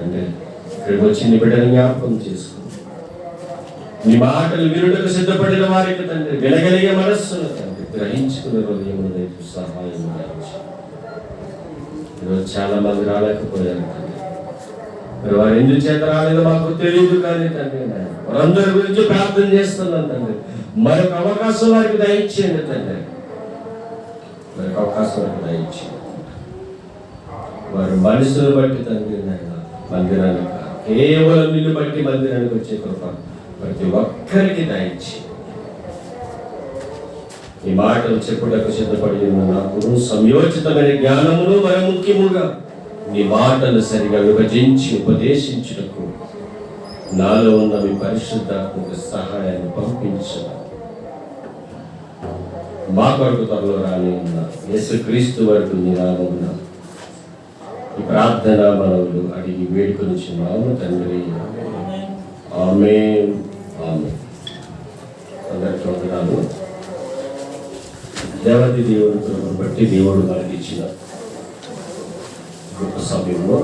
అంటే ఇక్కడికి వచ్చింది బిడ్డను జ్ఞాపకం చేసుకో. నీ మాటలు వినుటకు సిద్ధపడిన వారికి తండ్రి వినగలిగే మనస్సును తండ్రి గ్రహించుకునే హృదయమును నీకు సహాయం చేయించు. ఈరోజు చాలా మంది రాలేకపోయారు తండ్రి. మరి వారు ఎందుకు చేత రాలేదో మాకు తెలియదు, కానీ తండ్రి వారందరి గురించి ప్రార్థన చేస్తున్నాను తండ్రి. మరొక అవకాశం వారికి దయచేయండి తండ్రి. మరొక అవకాశం వారికి దయచేయండి. వారు మనసును బట్టి తండ్రి మందిరానికి కేవలం నిన్ను బట్టి మందిరానికి వచ్చే కృప ప్రతి ఒక్కరికి దయచేయండి. ఈ మాటలు చెప్పుటకు సిద్ధపడి ఉన్న నాకు సంయోచితమైన జ్ఞానమును మరి ముఖ్యముగా నీ మాటలు సరిగా విభజించి ఉపదేశించుటకు నాలో ఉన్న మీ పరిశుద్ధాత్మక సహాయాన్ని పంపించు. మా కొరకు త్వరలో రాని ఉన్న యేసుక్రీస్తు వరకు నీ నామమున ఈ ప్రార్థన మనవులు అడిగి వేడుకొనిచున్నాము తండ్రి. ఆమేన్. ఆమేన్. అందరికీ వందనాలు. దేవతి దేవుని కృపను బట్టి దేవుడు మనకి ఇచ్చిన గొప్ప సమయంలో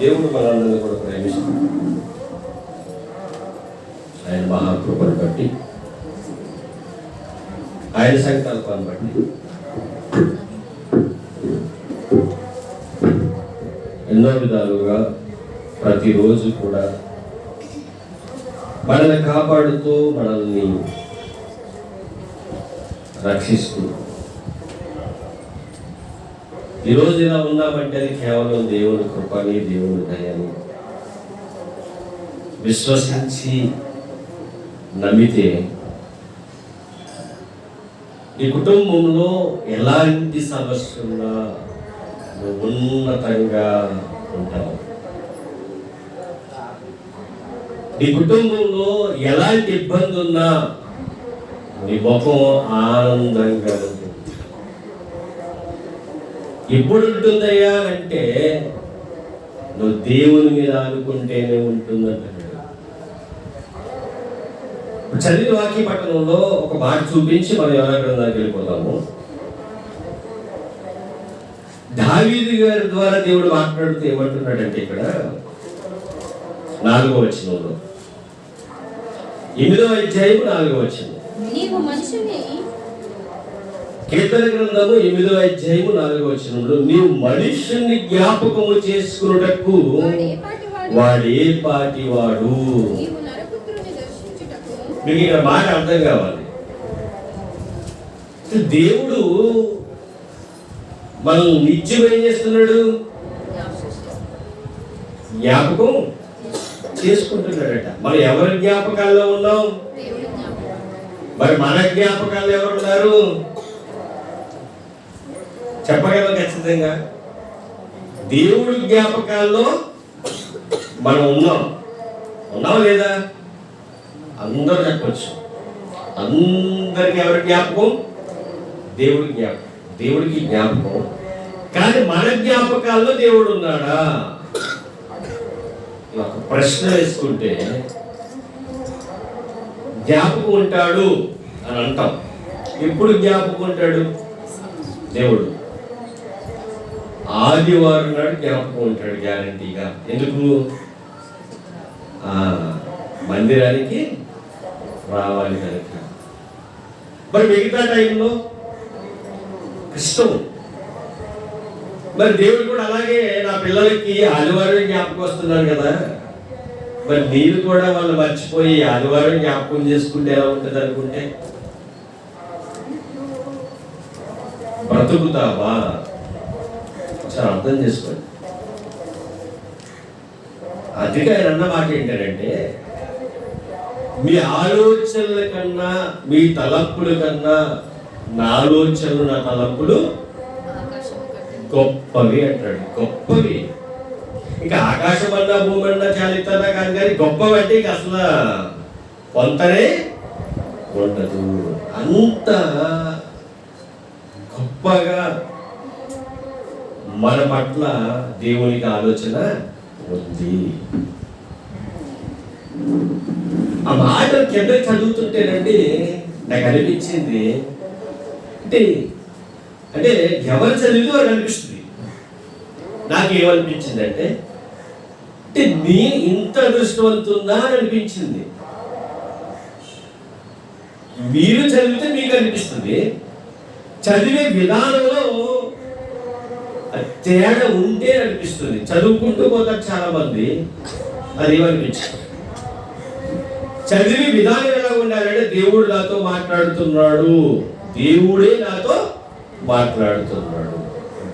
దేవుడు మనందరినీ కూడా ప్రేమిస్తున్నాడు. ఆయన మహాకృపను బట్టి, ఆయన సంకల్పాన్ని బట్టి ఎన్నో విధాలుగా ప్రతిరోజు కూడా మనల్ని కాపాడుతూ మనల్ని రక్షిస్తూ ఈరోజు ఇలా ఉన్నామంటే అది కేవలం దేవుని కృపని, దేవుని దయని విశ్వసించి నమ్మితే ఈ కుటుంబంలో ఎలాంటి సమస్యలున్నా ఉన్నతంగా ఉంటావు. నీ కుటుంబంలో ఎలాంటి ఇబ్బంది ఉన్నా నీ ముఖం ఆనందంగా ఉంటుంది. ఎప్పుడు ఉంటుందయ్యా అంటే నువ్వు దేవుని మీద అనుకుంటేనే ఉంటుందంట. చదివిన వాక్య పట్టణంలో ఒక మాట చూపించి మనం ఎవరి గ్రంథానికి వెళ్ళిపోతాము. దావీదు గారి ద్వారా దేవుడు మాట్లాడుతూ ఏమంటున్నాడంటే ఇక్కడ 4వ వచనంలో, 8వ అధ్యాయం 4వ వచనం, కీర్తన గ్రంథము 8వ అధ్యాయం 4వ వచనంలో, నీవు మనుషుని జ్ఞాపకము చేసుకున్నటకు వాడే పాటి వాడు. మీకు ఇక్కడ మాట అర్థం కావాలి. దేవుడు మనల్ని నిత్యం ఏం చేస్తున్నాడు? జ్ఞాపకం చేసుకుంటున్నాడట. మనం ఎవరి జ్ఞాపకాల్లో ఉన్నాం? మరి మన జ్ఞాపకాల్లో ఎవరు ఉన్నారు? చెప్పగలం ఖచ్చితంగా. దేవుడి జ్ఞాపకాల్లో మనం ఉన్నాం లేదా? అందరూ చెప్పచ్చు. అందరికి ఎవరి జ్ఞాపకం? దేవుడి జ్ఞాపకం. దేవుడికి జ్ఞాపకం. కానీ మన జ్ఞాపకాల్లో దేవుడు ఉన్నాడా? ఒక ప్రశ్న వేసుకుంటే జ్ఞాపకం ఉంటాడు అని అంటాం. ఎప్పుడు జ్ఞాపకం ఉంటాడు దేవుడు? ఆదివారం నాడు జ్ఞాపకం ఉంటాడు గ్యారంటీగా. ఎందుకు? మందిరానికి రావాలి కనుక. మరి మిగతా టైంలో కష్టం. మరి దేవుడు కూడా అలాగే నా పిల్లలకి ఆదివారం జ్ఞాపకం వస్తున్నారు కదా, మరి మీరు కూడా వాళ్ళు మర్చిపోయి ఆదివారం జ్ఞాపకం చేసుకుంటే ఎలా ఉంటుంది అనుకుంటే బ్రతుకుతావా? చాలా అర్థం చేసుకోండి. అందుకే ఆయన అన్న మాట ఏంటంటే, మీ ఆలోచనల కన్నా మీ తలంపుల కన్నా నా ఆలోచనలు నా తలంపులు గొప్పవి అంటాడు. గొప్పవి. ఇంకా ఆకాశం అన్నా భూమి అన్నా చాలితన్నా కానీ గొప్పవి అంటే ఇక అసలు కొంతనే ఉండదు. అంత గొప్పగా మన పట్ల దేవునికి ఆలోచన ఉంది. ఆ మాట కింద చదువుతుంటేనండి నాకు అనిపించింది, అంటే అంటే ఎవరు చదివితే వారు అనిపిస్తుంది. నాకేమనిపించింది అంటే నేను ఇంత అదృష్టవంతున్నా అని అనిపించింది. మీరు చదివితే మీకు అనిపిస్తుంది, చదివే విధానంలో తేడా ఉంటే అనిపిస్తుంది. చదువుకుంటూ పోతారు చాలా మంది, అదేమనిపించింది. చదివే విధానం ఎలా ఉండాలంటే దేవుడు నాతో మాట్లాడుతున్నాడు, దేవుడే నాతో మాట్లాడుతున్నాడు,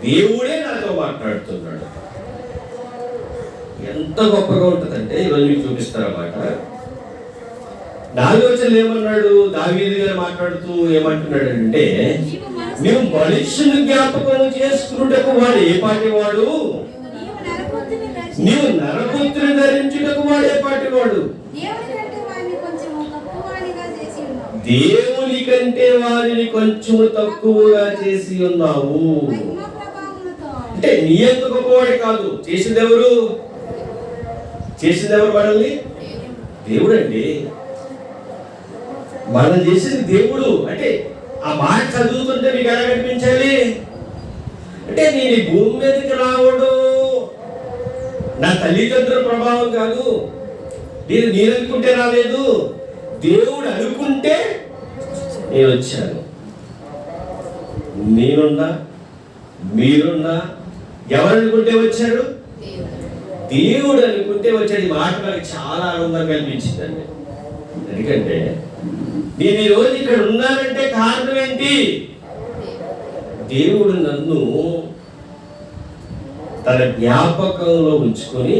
దేవుడే నాతో మాట్లాడుతున్నాడు. ఎంత గొప్పగా ఉంటుందంటే ఈరోజు మీకు చూపిస్తారన్నమాట. నాలుగోచనలు ఏమన్నాడు దావీదు గారు మాట్లాడుతూ ఏమంటున్నాడు అంటే, నీవు మనుషుని జ్ఞాపకం చేసుకున్నటకు వాడు ఏ పాటి వాడు, నీవు నరపుత్రుని ధరించుటకు వాడు ఏ పాటి వాడు, దేవుని కంటే వారిని కొంచెం తక్కువగా చేసి ఉన్నావు. అంటే నీ ఎంత గొప్పవాడు కాదు, చేసిందెవరు మనల్ని? దేవుడు అండి. మనం చేసింది దేవుడు. అంటే ఆ మాట చదువుతుంటే మీకు ఎలా కనిపించాలి అంటే, నేను ఈ భూమి మీదకి రావడం నా తల్లిదండ్రుల ప్రభావం కాదు, నేను అనుకుంటే రాలేదు, దేవుడు అనుకుంటే నేను వచ్చాను. నేనున్నా మీరున్నా ఎవరు అనుకుంటే వచ్చారు? దేవుడు అనుకుంటే వచ్చాడు. ఈ మాట నాకు చాలా ఆనందంగా అనిపించిందండి. ఎందుకంటే నేను ఈరోజు ఇక్కడ ఉన్నానంటే కారణం ఏంటి? దేవుడు నన్ను తన జ్ఞాపకంలో ఉంచుకొని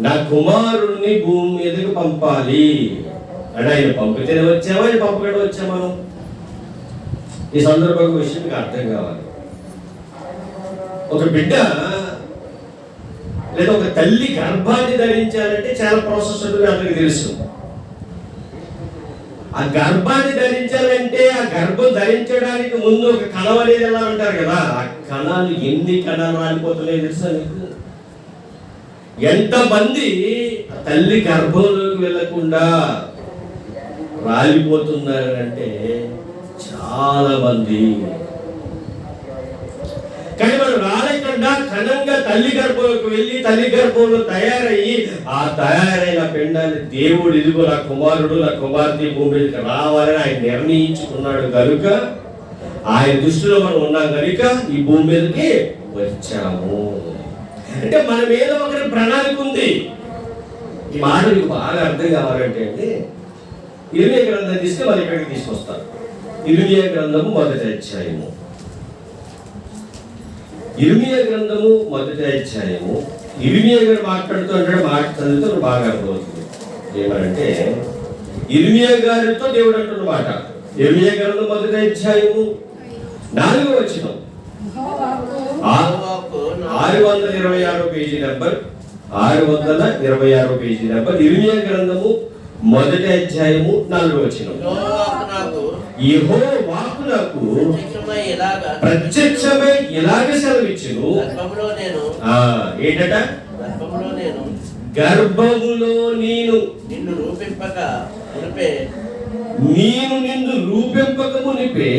నా కుమారుణ్ణి భూమి మీదకి పంపాలి అంటే, ఆయన పంపితేనే వచ్చామా, ఆయన పంపకుండా వచ్చామా? ఈ సందర్భంగా విషయం మీకు అర్థం కావాలి. ఒక బిడ్డ లేదా ఒక తల్లి గర్భాన్ని ధరించాలంటే చాలా ప్రాసెస్ ఉంటుంది, అందరికి తెలుసు. ఆ గర్భాన్ని ధరించాలంటే ఆ గర్భం ధరించడానికి ముందు ఒక కణం అనేది ఎలా అంటారు కదా, ఆ కణాలు ఎన్ని కణాలు రాలిపోతున్నాయో తెలుసా మీకు? ఎంతమంది తల్లి గర్భంలోకి వెళ్లకుండా రాలిపోతున్నారంటే చాలా మంది. కానీ మనం రాలేకుండా కణంగా తల్లి గర్భంలోకి వెళ్ళి తల్లి గర్భంలో తయారయ్యి ఆ తయారైన పిండాన్ని దేవుడు ఇదిగో నా కుమారుడు నా కుమార్తె భూమి మీదకి రావాలని ఆయన నిర్ణయించుకున్నాడు కనుక, ఆయన దృష్టిలో మనం ఉన్నాం కనుక ఈ భూమి మీదకి వచ్చాము. అంటే మన మీద ఒకరి ప్రణాళిక ఉంది. ఈ మాట మీకు బాగా అర్థం కావాలంటే అండి, ఇర్మియా గ్రంథం తీసుకుని మరి ఇక్కడికి తీసుకొస్తారు. ఇర్మియా గ్రంథము మొదటి అధ్యాయము, ఇర్మియా గ్రంథము మొదటి అధ్యాయము. ఇర్మియా గారు మాట్లాడుతూ అంటాడు, మాట చదివితే బాగా అర్థమవుతుంది. ఏమనంటే ఇర్మియా గారితో దేవుడు అంటున్న మాట. ఇర్మియా గ్రంథం మొదటి అధ్యాయము 4వ వచనం, 626 పేజీ నెంబర్, 626 పేజీ నెంబర్. ఇర్మియా గ్రంథము మొదటి అధ్యాయము 4వ వచనం. యెహోవా వాక్కు నాకు ప్రత్యక్షమై ఇలాగ సెలవిచ్చును, ఏంటట? గర్భములో నేను నిన్ను రూపింపక మునిపే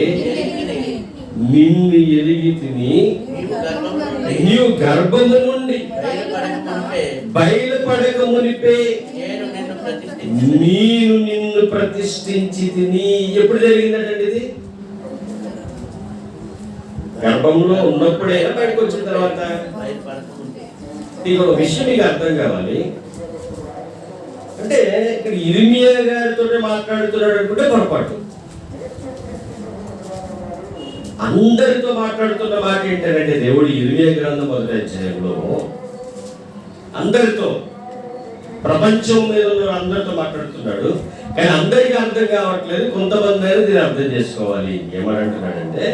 నిన్ను ఎరిగి తిని, నీవు గర్భము నుండి బయలుపడక మునిపే నేను నిన్ను ప్రతిష్ఠించి తిని. ఎప్పుడు జరిగిందంటే ఇది? గర్భంలో ఉన్నప్పుడైనా బయటకు వచ్చిన తర్వాత? ఒక విషయం మీకు అర్థం కావాలి. అంటే ఇక్కడ ఇర్మియా గారితో మాట్లాడుతున్నాడు అనుకుంటే పొరపాటు. అందరితో మాట్లాడుతున్న మాట ఏంటంటే, దేవుడు ఇర్మియా గ్రంథం మొదటి అధ్యాయంలో అందరితో, ప్రపంచం మీద ఉన్న అందరితో మాట్లాడుతున్నాడు. కానీ అందరికీ అర్థం కావట్లేదు. కొంతమంది అయినా దీన్ని అర్థం చేసుకోవాలి. ఏమని అంటున్నాడంటే,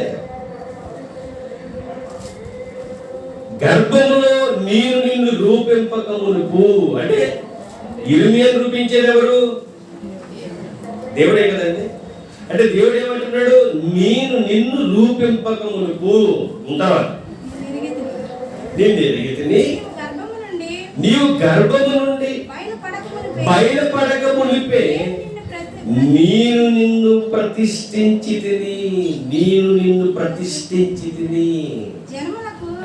గర్భంలో నేను నిన్ను రూపింపక మునుపు. అంటే ఇర్మియాను రూపించేది ఎవరు? దేవుడే కదండి. అంటే దేవుడు ఏమంటున్నాడు? నేను నిన్ను రూపింపక మునుపు తర్వాత నిన్ను ఎరిగి తిని, నీవు గర్భము నుండి బయలుపడక మునిపే నేను నిన్ను ప్రతిష్ఠించితిని, నేను నిన్ను ప్రతిష్ఠించితిని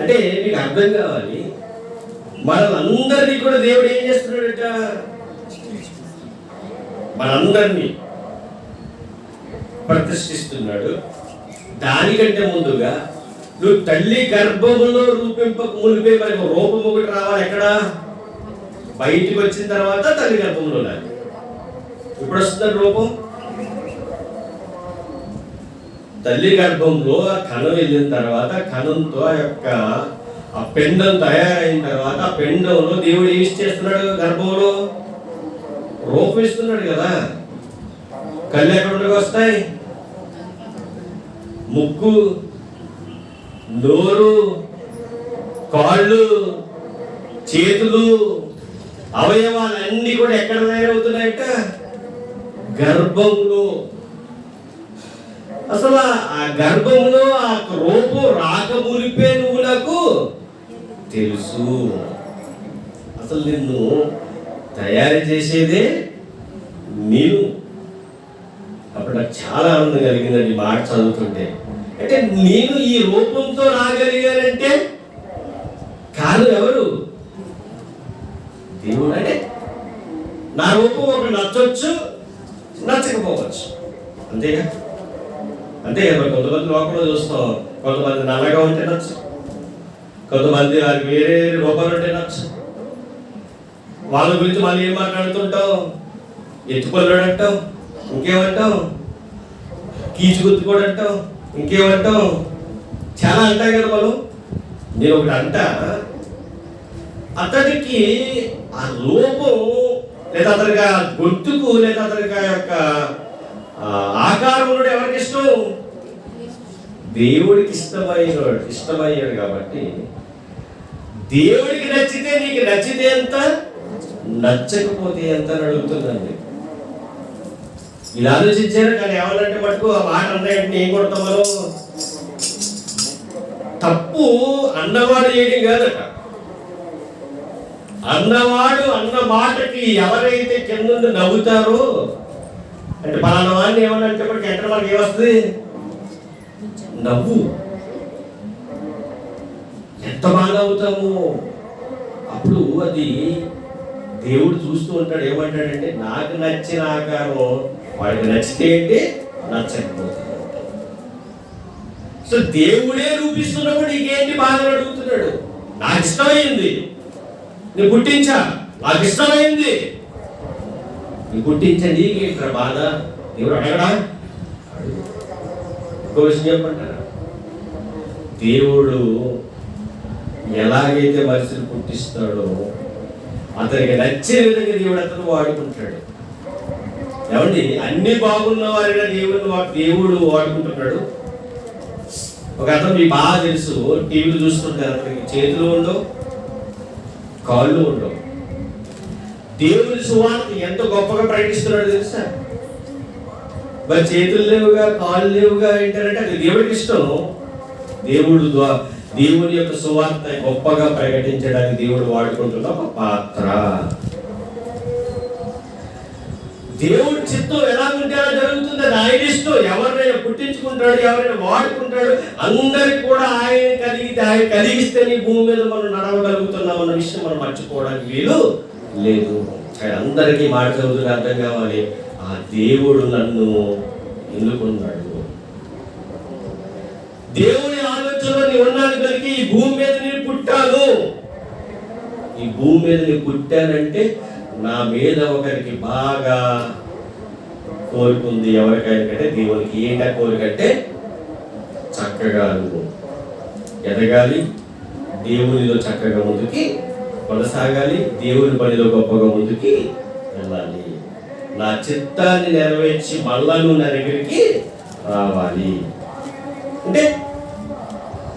అంటే మీకు అర్థం కావాలి. మనందరినీ కూడా దేవుడు ఏం చేస్తున్నాడట? మనందరినీ ప్రతిష్ఠిస్తున్నాడు. దానికంటే ముందుగా నువ్వు తల్లి గర్భములో రూపింపక మునిపే మనకు రూపం ఒకటి రావాలి. ఎక్కడ? బయటికి వచ్చిన తర్వాత తల్లి గర్భంలో ఉండాలి. ఇప్పుడు వస్తుంది రూపం. తల్లి గర్భంలో ఆ కణం వెళ్ళిన తర్వాత, కణంతో ఆ పిండం తయారైన తర్వాత, ఆ పిండంలో దేవుడు ఏమి చేస్తున్నాడు? గర్భంలో రూపిస్తున్నాడు కదా. కళ్ళు ఎక్కడ వస్తాయి? ముక్కు, నోరు, కాళ్ళు, చేతులు, అవయవాలన్నీ కూడా ఎక్కడ తయారవుతున్నాయట? గర్భంలో. అసలు ఆ గర్భంలో ఆ రూపం రాకమునిపే నువ్వు నాకు తెలుసు. అసలు నిన్ను తయారు చేసేదే నేను. అప్పుడు నాకు చాలా ఆనందం కలిగిందండి మాట చదువుతుంటే. అంటే నేను ఈ రూపంతో రాగలిగానంటే కారణం ఎవరు? దేవుడు. అంటే నా రూపం ఒకటి నచ్చవచ్చు, నచ్చకపోవచ్చు, అంతేగా. అంతే కదా. కొంతమంది లోకంలో చూస్తాం, కొంతమంది నల్లగా ఉంటే నచ్చు, కొంతమంది వారికి వేరే రూపాలు ఉంటే నచ్చు. వాళ్ళ గురించి మళ్ళీ ఏం మాట్లాడుతుంటావు? ఎత్తుకొల్లాడు అంటావు, ఇంకేమంటావు? కీచుగుత్తుకోడు అంటావు, ఇంకేమంటావు? చాలా అంటాయి కదా మనం. నేను ఒకటి అంటా, అతనికి ఆ రూపం లేదా అతనికి ఆ గొంతుకు లేదా అతనికి ఆ యొక్క ఆకారం కూడా ఎవరికి ఇష్టం? దేవుడికి ఇష్టమయ్యాడు కాబట్టి, దేవుడికి నచ్చితే నీకు నచ్చితే ఎంత, నచ్చకపోతే ఎంత అని అడుగుతుందండి. ఇలా ఆలోచించారు. కానీ ఏమన్నంటే మటుకు ఆ మాట అన్నాయంటే ఏం కొడతాం మనం? తప్పు అన్నవాడు చేయడం కాదట. అన్నవాడు అన్న మాటకి ఎవరైతే కింద నవ్వుతారో, అంటే పలానా వాడిని ఏమన్నా అంటే వెంటనే మనకి ఏమొస్తుంది? నవ్వు. ఎంత బాగా నవ్వుతాము. అప్పుడు అది దేవుడు చూస్తూ ఉంటాడు. ఏమంటాడంటే నాకు నచ్చిన ఆకారం వాడికి నచ్చితే ఏంటి, నచ్చకపోతే. సో దేవుడే రూపిస్తున్నప్పుడు నీకేంటి బాధలు అడుగుతున్నాడు? నాకు ఇష్టమైంది, నేను పుట్టించా, నాకు ఇష్టమైంది, నీ పుట్టించండి, నీకేంట్రా బాధ? దేవుడు అడగడా? ఇంకో విషయం చెప్పంటారా? దేవుడు ఎలాగైతే మనిషిని పుట్టిస్తాడో అతనికి నచ్చే విధంగా దేవుడు అతను వాడుకుంటాడు. ఏమండి, అన్ని బాగున్న వారిగా దేవుడు వాడుకుంటున్నాడు. ఒక అతను మీకు బాగా తెలుసు, టీవీలు చూస్తుంటారు, అతనికి చేతులు ఉండవు, కాళ్ళు ఉండవు. దేవుని సువార్త ఎంత గొప్పగా ప్రకటిస్తున్నాడు తెలుసా? మరి చేతులు లేవుగా, కాళ్ళు లేవుగా ఏంటంటే అది దేవుడికి ఇష్టం. దేవుని యొక్క సువార్త గొప్పగా ప్రకటించడానికి దేవుడు వాడుకుంటున్న ఒక పాత్ర. దేవుడి చిత్తం ఎలా ఉంటే అలా జరుగుతుంది. అది ఆయన ఇష్టం. ఎవరినైనా పుట్టించుకుంటాడు, ఎవరైనా వాడుకుంటాడు. అందరికి కూడా ఆయన కలిగిస్తే నీ భూమి మీద మనం నడవగలుగుతున్నాం అన్న విషయం మనం మర్చిపోవడానికి వీలు లేదు. అందరికీ మాట చదువుతున్న అర్థం కావాలి, ఆ దేవుడు నన్ను ఎన్నుకున్నాడు. దేవుని ఆలోచనలో నీ ఉన్నాను కనుక ఈ భూమి మీద నేను పుట్టాను. ఈ భూమి మీద నేను పుట్టానంటే నా మీద ఒకరికి బాగా కోరుకుంది. ఎవరికైనా కంటే దేవునికి ఏంటా కోరికంటే చక్కగా ఎదగాలి, దేవునిలో చక్కగా ముందుకి కొనసాగాలి, దేవుని పనిలో గొప్పగా ముందుకి వెళ్ళాలి, నా చిత్తాన్ని నెరవేర్చి మళ్ళా నువ్వు నా దగ్గరికి రావాలి. అంటే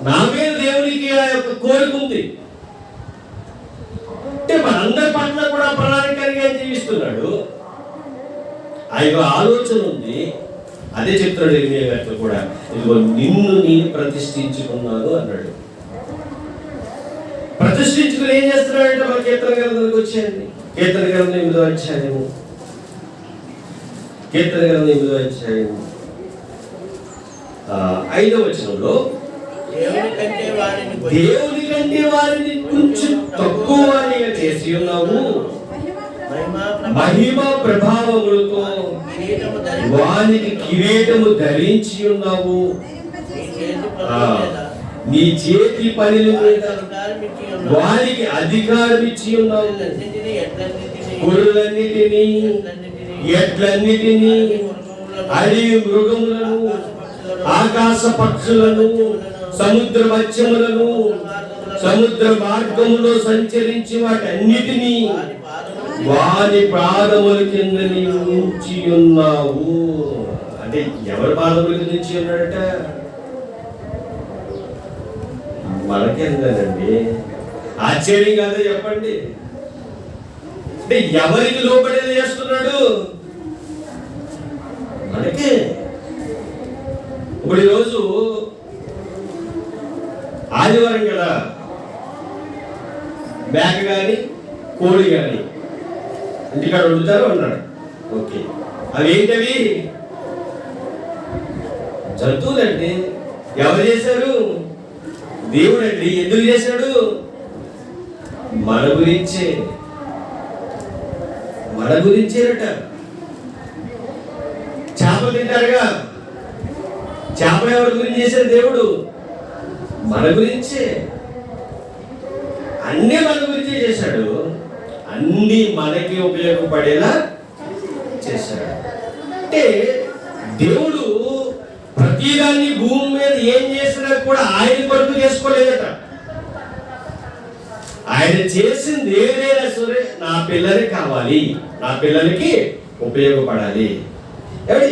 నా మీద దేవునికి ఆ యొక్క కోరిక ఉంది. అంటే మనందరి పట్ల కూడా ప్రణాళికగా జీవిస్తున్నాడు. ఆ యొక్క ఆలోచన ఉంది. అదే చెప్తున్నాడు ఇర్మియా గారితో కూడా, ఇదిగో నిన్ను నేను ప్రతిష్ఠించుకున్నాను అన్నాడు. ప్రతిష్ఠించుకుని ఏం చేస్తున్నాడంటే మన కీర్తన గ్రంథానికి వచ్చేయండి. కీర్తన గ్రంథం 8వ అధ్యాయము, కీర్తన గ్రంథం 8వ అధ్యాయం 5వ వచనంలో దేవుని కంటే వారిని కొంచెం తక్కువ వారిగా చేసి ఉన్నావు, మహిమ ప్రభావములతో వానికి కిరీటము ధరించి ఉన్నావు, నీ చేతి పనుల మీద వారికి అధికారం ఇచ్చి ఉన్నావు, గొర్రెలన్నిటినీ ఎడ్లన్నిటినీ అడవి మృగములను ఆకాశ పక్షులను సముద్ర మత్స్యములను సముద్ర మార్గములో సంచరించి వాటన్నిటినీ వారి పాదముల కింద నీవు ఉంచి ఉన్నావు. అంటే ఎవరి పాదముల కింద ఉంచి ఉన్నాడట? మనకెందనండి, ఆశ్చర్యం కాదా చెప్పండి? అంటే ఎవరికి లోబడేది చేస్తున్నాడు? మనకే. ఇప్పుడు ఈరోజు ఆదివారం కదా, మేక కానీ కోడి కానీ ఇంటికాడ వండుతారు అన్నాడు. ఓకే, అవి ఏంటవి? జంతువులండి. ఎవరు చేశారు? దేవుడు అండి. ఎందుకు చేశాడు? మన గురించేనట. చేపలు తింటారుగా, చేపలు ఎవరి గురించి చేశాడు? దేవుడు మన గురించే. అన్నీ మన గురించే చేశాడు, అన్నీ మనకి ఉపయోగపడేలా చేశాడు. అంటే దేవుడు ప్రతిదాన్ని భూమి మీద ఏం చేసినా కూడా ఆయన కొరకు చేసుకోలేదట. ఆయన చేసింది ఏదైనా సరే నా పిల్లలకి కావాలి, నా పిల్లలకి ఉపయోగపడాలి.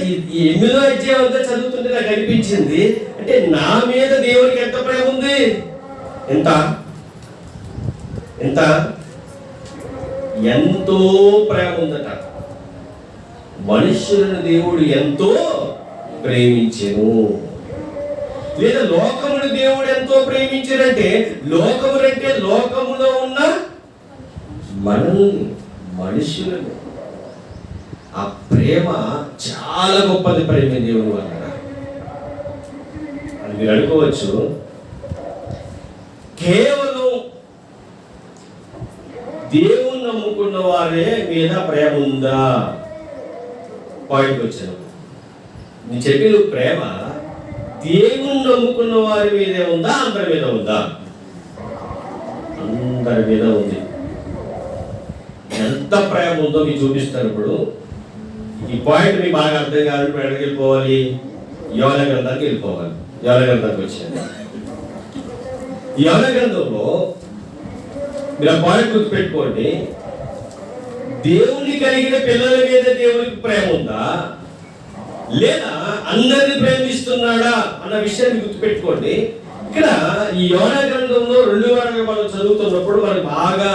ఈ 8వ అధ్యాయం అంతా చదువుతుంటే నాకు అనిపించింది, అంటే నా మీద దేవునికి ఎంత ప్రేమ ఉంది? ఎంత ఎంత ఎంతో ప్రేమ ఉందట. మనుష్యులను దేవుడు ఎంతో ప్రేమించెను. లేదా లోకమును దేవుడు ఎంతో ప్రేమించాడంటే, లోకములంటే లోకములో ఉన్న మనల్ని, మనుషులను. ఆ ప్రేమ చాలా గొప్పది. ప్రేమ దేవుని వల్ల అని మీరు అనుకోవచ్చు. కేవలం దేవుని నమ్ముకున్న వారే మీద ప్రేమ ఉందా? పాయింట్ వచ్చాను. నీ చెప్పిన ప్రేమ దేవుని నమ్ముకున్న వారి మీదే ఉందా, అందరి మీద ఉందా? అందరి మీద ఉంది. ఎంత ప్రేమ ఉందో మీకు చూపిస్తారు. ఇప్పుడు ఈ పాయింట్ మీకు బాగా అర్థం కావాలంటే ఎక్కడికి వెళ్ళిపోవాలి? యోన గ్రంథానికి వెళ్ళిపోవాలి. యోన గ్రంథానికి వచ్చాను. యోన గ్రంథంలో మీరు ఆ పాయింట్ గుర్తుపెట్టుకోండి. దేవుని కలిగిన పిల్లల మీద దేవునికి ప్రేమ ఉందా, లేదా అందరిని ప్రేమిస్తున్నాడా అన్న విషయాన్ని గుర్తుపెట్టుకోండి. ఇక్కడ ఈ యోన గ్రంథంలో 2 వారాలుగా మనం చదువుతున్నప్పుడు మనకు బాగా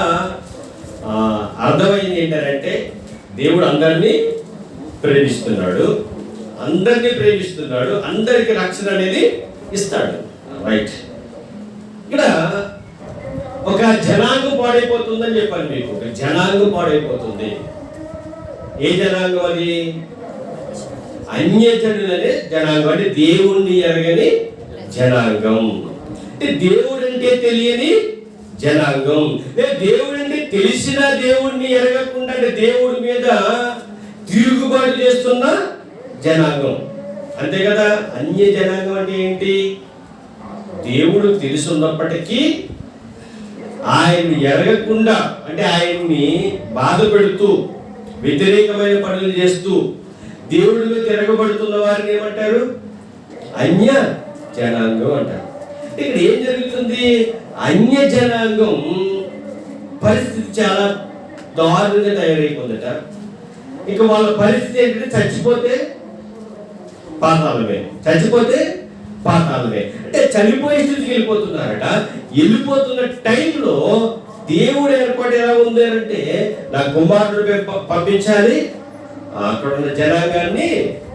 అర్థమైంది ఏంటంటే, దేవుడు అందరినీ ప్రేమిస్తున్నాడు, అందరికి రక్షణ అనేది ఇస్తాడు. రైట్. ఇక్కడ ఒక జనాంగం పాడైపోతుందని చెప్పాను మీకు. ఒక జనాంగం పాడైపోతుంది. ఏ జనాంగం అది? అన్యజనులనే జనాంగం. అంటే దేవుణ్ణి ఎరగని జనాంగం. అంటే దేవుడు అంటే తెలియని జనాంగం. దేవుడు అంటే తెలిసిన దేవుణ్ణి ఎరగకుండా, అంటే దేవుడి మీద తిరుగుబాటు చేస్తున్న జనాంగం. అంతే కదా. అన్య జనాంగం అంటే ఏంటి? దేవుడు తెలుసున్నప్పటికీ ఆయన్ని ఎరగకుండా, అంటే ఆయన్ని బాధ పెడుతూ వ్యతిరేకమైన పనులు చేస్తూ దేవుడిలో తిరగబడుతున్న వారిని ఏమంటారు? అన్య జనాంగం అంటారు. ఇక్కడ ఏం జరుగుతుంది? అన్య జనాంగం పరిస్థితి చాలా దారుణంగా తయారైపోతుందట. ఇక వాళ్ళ పరిస్థితి ఏంటంటే, చచ్చిపోతే పాతాళమే. అంటే చనిపోయే స్థితికి వెళ్ళిపోతున్నారట. వెళ్ళిపోతున్న టైంలో దేవుడు ఏర్పాటు ఎలా ఉంది అంటే, నా కుమారుడు పంపించాలి, అక్కడ ఉన్న జనాంగాన్ని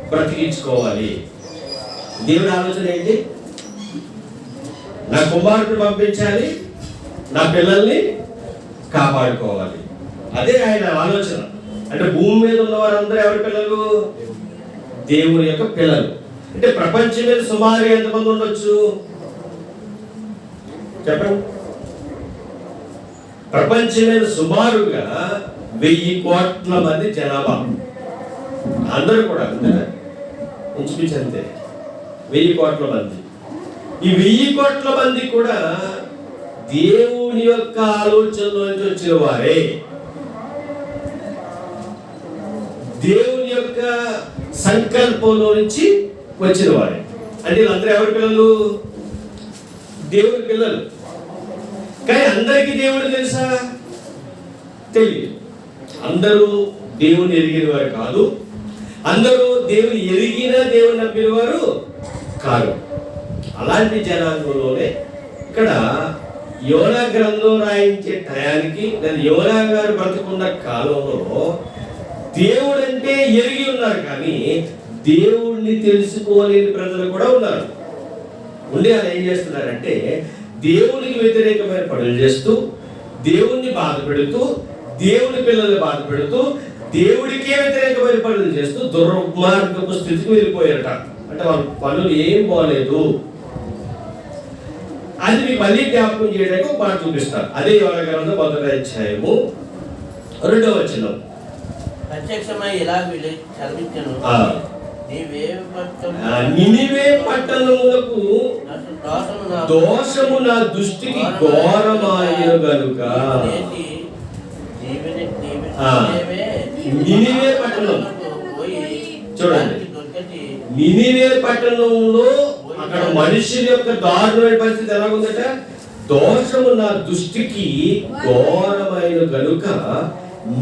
బ్రతికించుకోవాలి. దేవుడి ఆలోచన ఏంటి? నా కుమారుడు పంపించాలి, నా పిల్లల్ని కాపాడుకోవాలి. అదే ఆయన ఆలోచన. అంటే భూమి మీద ఉన్న వారందరూ ఎవరి పిల్లలు? దేవుని యొక్క పిల్లలు. అంటే ప్రపంచం మీద సుమారు ఎంతమంది ఉండొచ్చు చెప్పండి? ప్రపంచం మీద సుమారుగా 1000 కోట్ల మంది జనాభా. అందరూ కూడా ఇంచుమించు అంతే 1000 కోట్ల మంది. ఈ 1000 కోట్ల మంది కూడా దేవుని యొక్క ఆలోచనలో నుంచి వచ్చిన వారే, దేవుని యొక్క సంకల్పంలో నుంచి వచ్చిన వారే. అంటే వీళ్ళందరూ ఎవరి పిల్లలు? దేవుని పిల్లలు. కానీ అందరికీ దేవుడు తెలుసా? తెలియదు. అందరూ దేవుని ఎరిగిన వారు కాదు, అందరూ దేవుని ఎరిగిన దేవుని నమ్మిన వారు కాదు. అలాంటి జనాంగంలోనే ఇక్కడ యోనా గ్రంథం రాయించే టయానికి, యోనా గారు బ్రతుకున్న కాలంలో దేవుడంటే ఎరిగి ఉన్నారు, కానీ దేవుణ్ణి తెలుసుకోలేని ప్రజలు కూడా ఉన్నారు. ఉండి వాళ్ళు ఏం చేస్తున్నారంటే దేవునికి వ్యతిరేకమైన పనులు చేస్తూ, దేవుణ్ణి బాధ పెడుతూ, దేవుని పిల్లల్ని బాధ పెడుతూ, దేవుడికే వ్యతిరేకమైన పనులు చేస్తూ దుర్మార్గపు స్థితికి వెళ్ళిపోయారట. అంటే వాళ్ళ పనులు ఏం బాగలేదు. అది మీకు మళ్ళీ జ్ఞాపకం చేయడానికి ఒక మాట చూపిస్తారు. అదే యోనా గ్రంథం 1వ అధ్యాయము 2వ వచనం. ప్రత్యక్షమై ఇలా చదివించను, నినివే పట్టణములకు దోషము నా దృష్టికి ఘోరమాయను గనుక. నినివే పట్టణం చూడండి, నినివే పట్టణంలో అక్కడ మనుషుల యొక్క దారుణమైన పరిస్థితి ఎలా ఉందట? దోషము నా దృష్టికి ఘోరమైన గనుక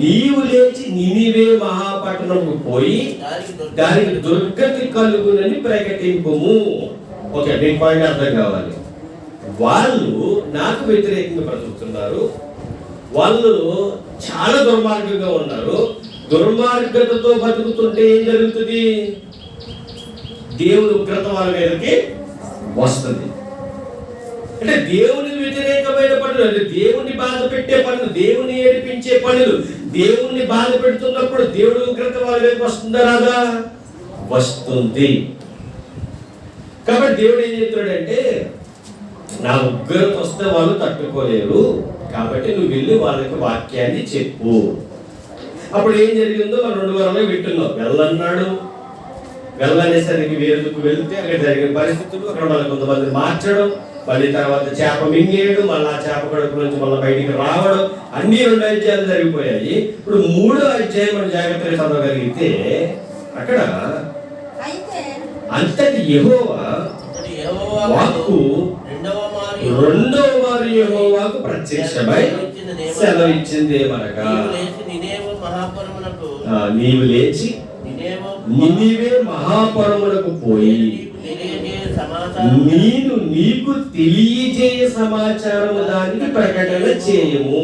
నీవు లేచి నినివే మహాపట్టణంకు పోయి దానికి దుర్గతి కలుగునని ప్రకటింపుము. ఓకే, మీకు పాయింట్ అర్థం కావాలి. వాళ్ళు నాకు వ్యతిరేకంగా బ్రతుకుతున్నారు, వాళ్ళు చాలా దుర్మార్గంగా ఉన్నారు. దుర్మార్గతతో బతుకుతుంటే ఏం జరుగుతుంది? దేవుని ఉగ్రత వాళ్ళ మీదకి వస్తుంది. అంటే దేవుని వ్యతిరేకమైన పనులు, అంటే దేవుణ్ణి బాధ పెట్టే పనులు, దేవుని ఏడిపించే పనులు, దేవుణ్ణి బాధ పెడుతున్నప్పుడు దేవుడి ఉగ్రత వాళ్ళ మీదకి వస్తుందా రాదా? వస్తుంది. కాబట్టి దేవుడు ఏం చెప్తాడంటే, నా ఉగ్రత వస్తే వాళ్ళు తట్టుకోలేరు, కాబట్టి నువ్వు వెళ్ళి వాళ్ళకి వాక్యాన్ని చెప్పు. అప్పుడు ఏం జరిగిందో మనం 2 వారాలు వింటున్నాం. వెళ్ళన్నాడు, వెళ్ళనేసరికి వేరుకు వెళ్తే అక్కడ జరిగిన పరిస్థితులు, అక్కడ మళ్ళీ కొంతమంది మార్చడం, మళ్ళీ తర్వాత చేప మింగేయడం, మళ్ళీ ఆ చేప కడుపు నుంచి మళ్ళీ బయటికి రావడం, అన్ని 2 అధ్యాయాలు జరిగిపోయాయి. ఇప్పుడు 3వ అధ్యాయం మనం జాగ్రత్తగా చదవగలిగితే అక్కడ అంతటి యెహోవా వాక్కు 2వ మారు యెహోవాకు ప్రత్యక్షమై సెలవిచ్చింది ఏమనగా, నీవు లేచి నినివే మహాపురమునకు పోయి నేను నీకు తెలియజేయ సమాచారము దానికి ప్రకటన చేయము.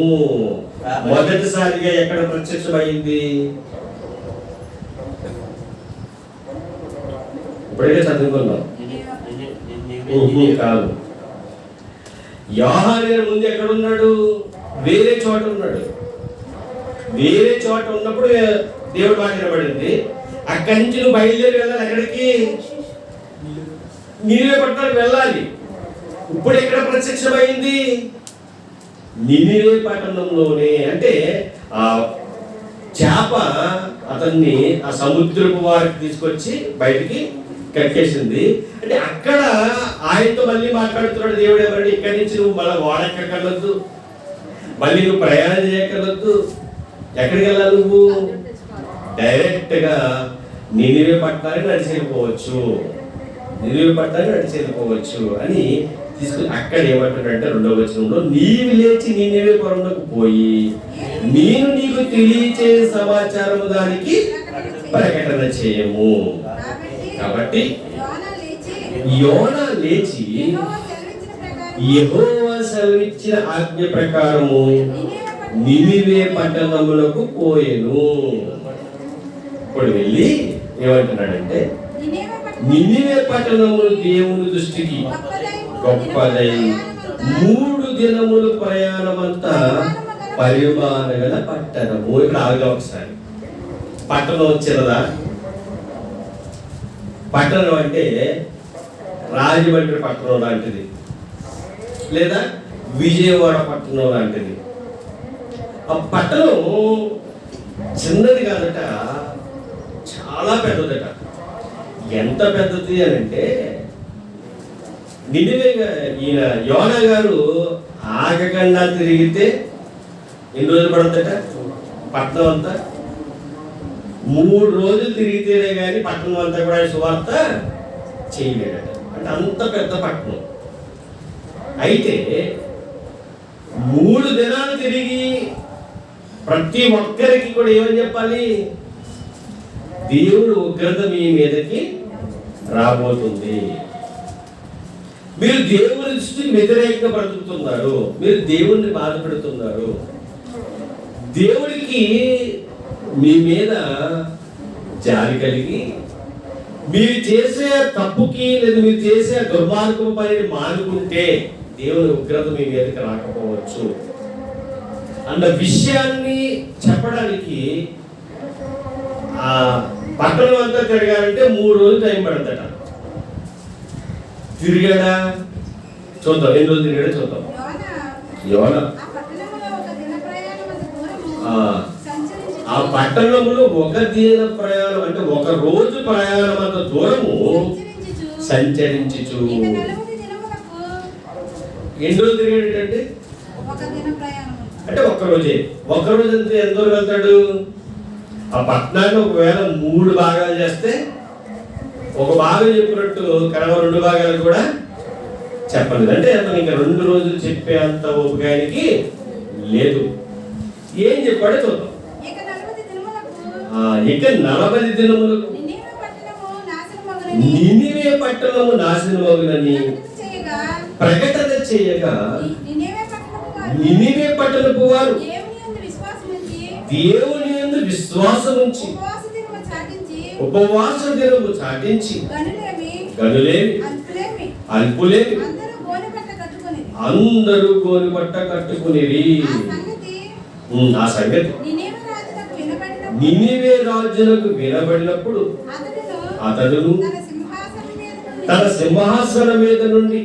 మొదటిసారిగా ఎక్కడ ప్రత్యక్షమైంది? ఇప్పుడైతే చదువుకున్నాం కాదు. యోహాను ముందు ఎక్కడ ఉన్నాడు? వేరే చోట ఉన్నాడు. వేరే చోట ఉన్నప్పుడు దేవుడు మాట వినబడింది. అక్కడి నుంచి నువ్వు బయలుదేరి వెళ్ళాలి. ఎక్కడికి? నినివే పట్టణానికి వెళ్ళాలి. ఇప్పుడు ఎక్కడ ప్రత్యక్షమైంది? నినివే పట్టణంలోనే. అంటే ఆ చేప అతన్ని ఆ సముద్రపు వారికి తీసుకొచ్చి బయటికి కట్టేసింది. అంటే అక్కడ ఆయనతో మళ్ళీ మాట్లాడుతున్నాడు దేవుడు. ఎవరంటే ఇక్కడి నుంచి నువ్వు మళ్ళీ వాడెక్కగలదు, మళ్ళీ నువ్వు ప్రయాణం చేయగలదు. ఎక్కడికి వెళ్ళాలి? నువ్వు డైరెక్ట్ గా నినివే పట్టణానికి నడిచి వెళ్ళిపోవచ్చు, నినివే పట్టణానికి నడిచి వెళ్ళిపోవచ్చు అని తీసుకుని అక్కడ ఏమంటాడంటే 2వ వచనంలో, నీవు లేచి నినివే పట్టణంకు పోయి నేను నీకు తెలియచే సమాచారము దానికి ప్రకటన చేయము. కాబట్టి యోనా లేచి యెహోవా సెలవిచ్చిన ఆజ్ఞ ప్రకారము నినివే పట్టణములకు పోయెను. ఇప్పుడు వెళ్ళి ఏమంటున్నాడంటే, నినివే పట్టణము దేవుని దృష్టికి గొప్పదై 3 దినములు ప్రయాణమంతా పరిమాణ గల పట్టణము. ఇక్కడ ఆగా ఒకసారి, పట్టణం చిన్నదా? పట్టణం అంటే రాజమండ్రి పట్టణం లాంటిది, లేదా విజయవాడ పట్టణం లాంటిది. ఆ పట్టణం చిన్నది కాదట, చాలా పెద్దదట. ఎంత పెద్దది అని అంటే నినివే ఈయన యోనా గారు ఆగకుండా తిరిగితే ఎన్ని రోజులు పడుతుందట పట్టణం అంతా? 3 రోజులు తిరిగితేనే కానీ పట్టణం అంతా కూడా సువార్త చేయలేడట. అంటే అంత పెద్ద పట్టణం. అయితే 3 దినాలు తిరిగి ప్రతి ఒక్కరికి కూడా ఏమని చెప్పాలి? దేవుడు ఉగ్రత మీ మీదకి రాబోతుంది, మీరు దేవుని దృష్టికి వ్యతిరేకంగా బ్రతుకుతున్నారు, మీరు దేవుణ్ణి బాధ పెడుతున్నారు, దేవుడికి మీ మీద జాలి కలిగి మీరు చేసే తప్పుకి లేదా మీరు చేసే దుర్మార్గం పనిని మానుకుంటే దేవుని ఉగ్రత మీ మీదకి రాకపోవచ్చు అన్న విషయాన్ని చెప్పడానికి ఆ పట్టణం అంతా తిరగాలంటే 3 రోజులు టైం పడుతుందట. తిరిగాడా? చూద్దాం ఎన్ని రోజులు తిరిగాడో చూద్దాం. యోనా ఆ పట్టణంలో 1 దిన ప్రయాణం అంటే 1 రోజు ప్రయాణం అంత దూరము సంచరించుచు. ఎన్ని రోజులు తిరిగాడంటే అంటే 1 రోజే. 1 రోజు అంటే ఎంత దూరం వెళ్తాడు? ఆ పట్టణాన్ని ఒకవేళ 3 భాగాలు చేస్తే ఒక భాగం చెప్పినట్టు కనవ 2 భాగాలు కూడా చెప్పలేదు. అంటే అతను ఇంకా 2 రోజులు చెప్పే అంత ఓపికానికి లేదు. ఏం చెప్పాడో చూద్దాం. ఇక 40 దినములకు నినివే పట్టణము నాశనమగునని ప్రకటన చేయగా నినివే పట్టణపు వారు దేవుని యందు విశ్వాసముంచి ఉపవాస దినము చాటించి గనులేమి అల్పులేమి అందరూ గోనెపట్ట కట్టుకునిరి. ఆ సంగతి నినివే రాజులకు వినబడినప్పుడు అతడును తన సింహాసనం మీద నుండి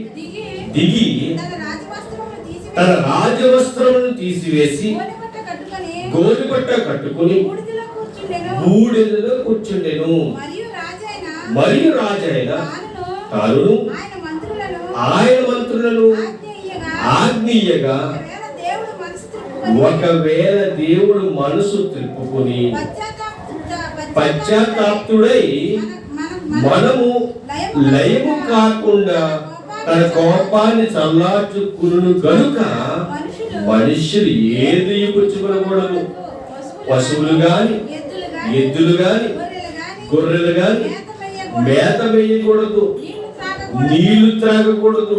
దిగి తన రాజవస్త్రమును తీసివేసి గోనెపట్ట కట్టుకుని బూడిదలో కూర్చుండెను. మరియు రాజైన తాను ఆయన మంత్రులను ఆజ్ఞీయగా ఒకవేళ దేవుడు మనసు త్రిప్పుకొని పశ్చాత్తాప్తుడై మనము లయము కాకుండా తన కోపాన్ని చల్లార్చుకును గనుక మనుషులు ఏది పుచ్చుకొనకూడదు. పశువులు గాని ఎద్దులు గాని గొర్రెలు గాని మేత వేయకూడదు, నీళ్లు త్రాగకూడదు.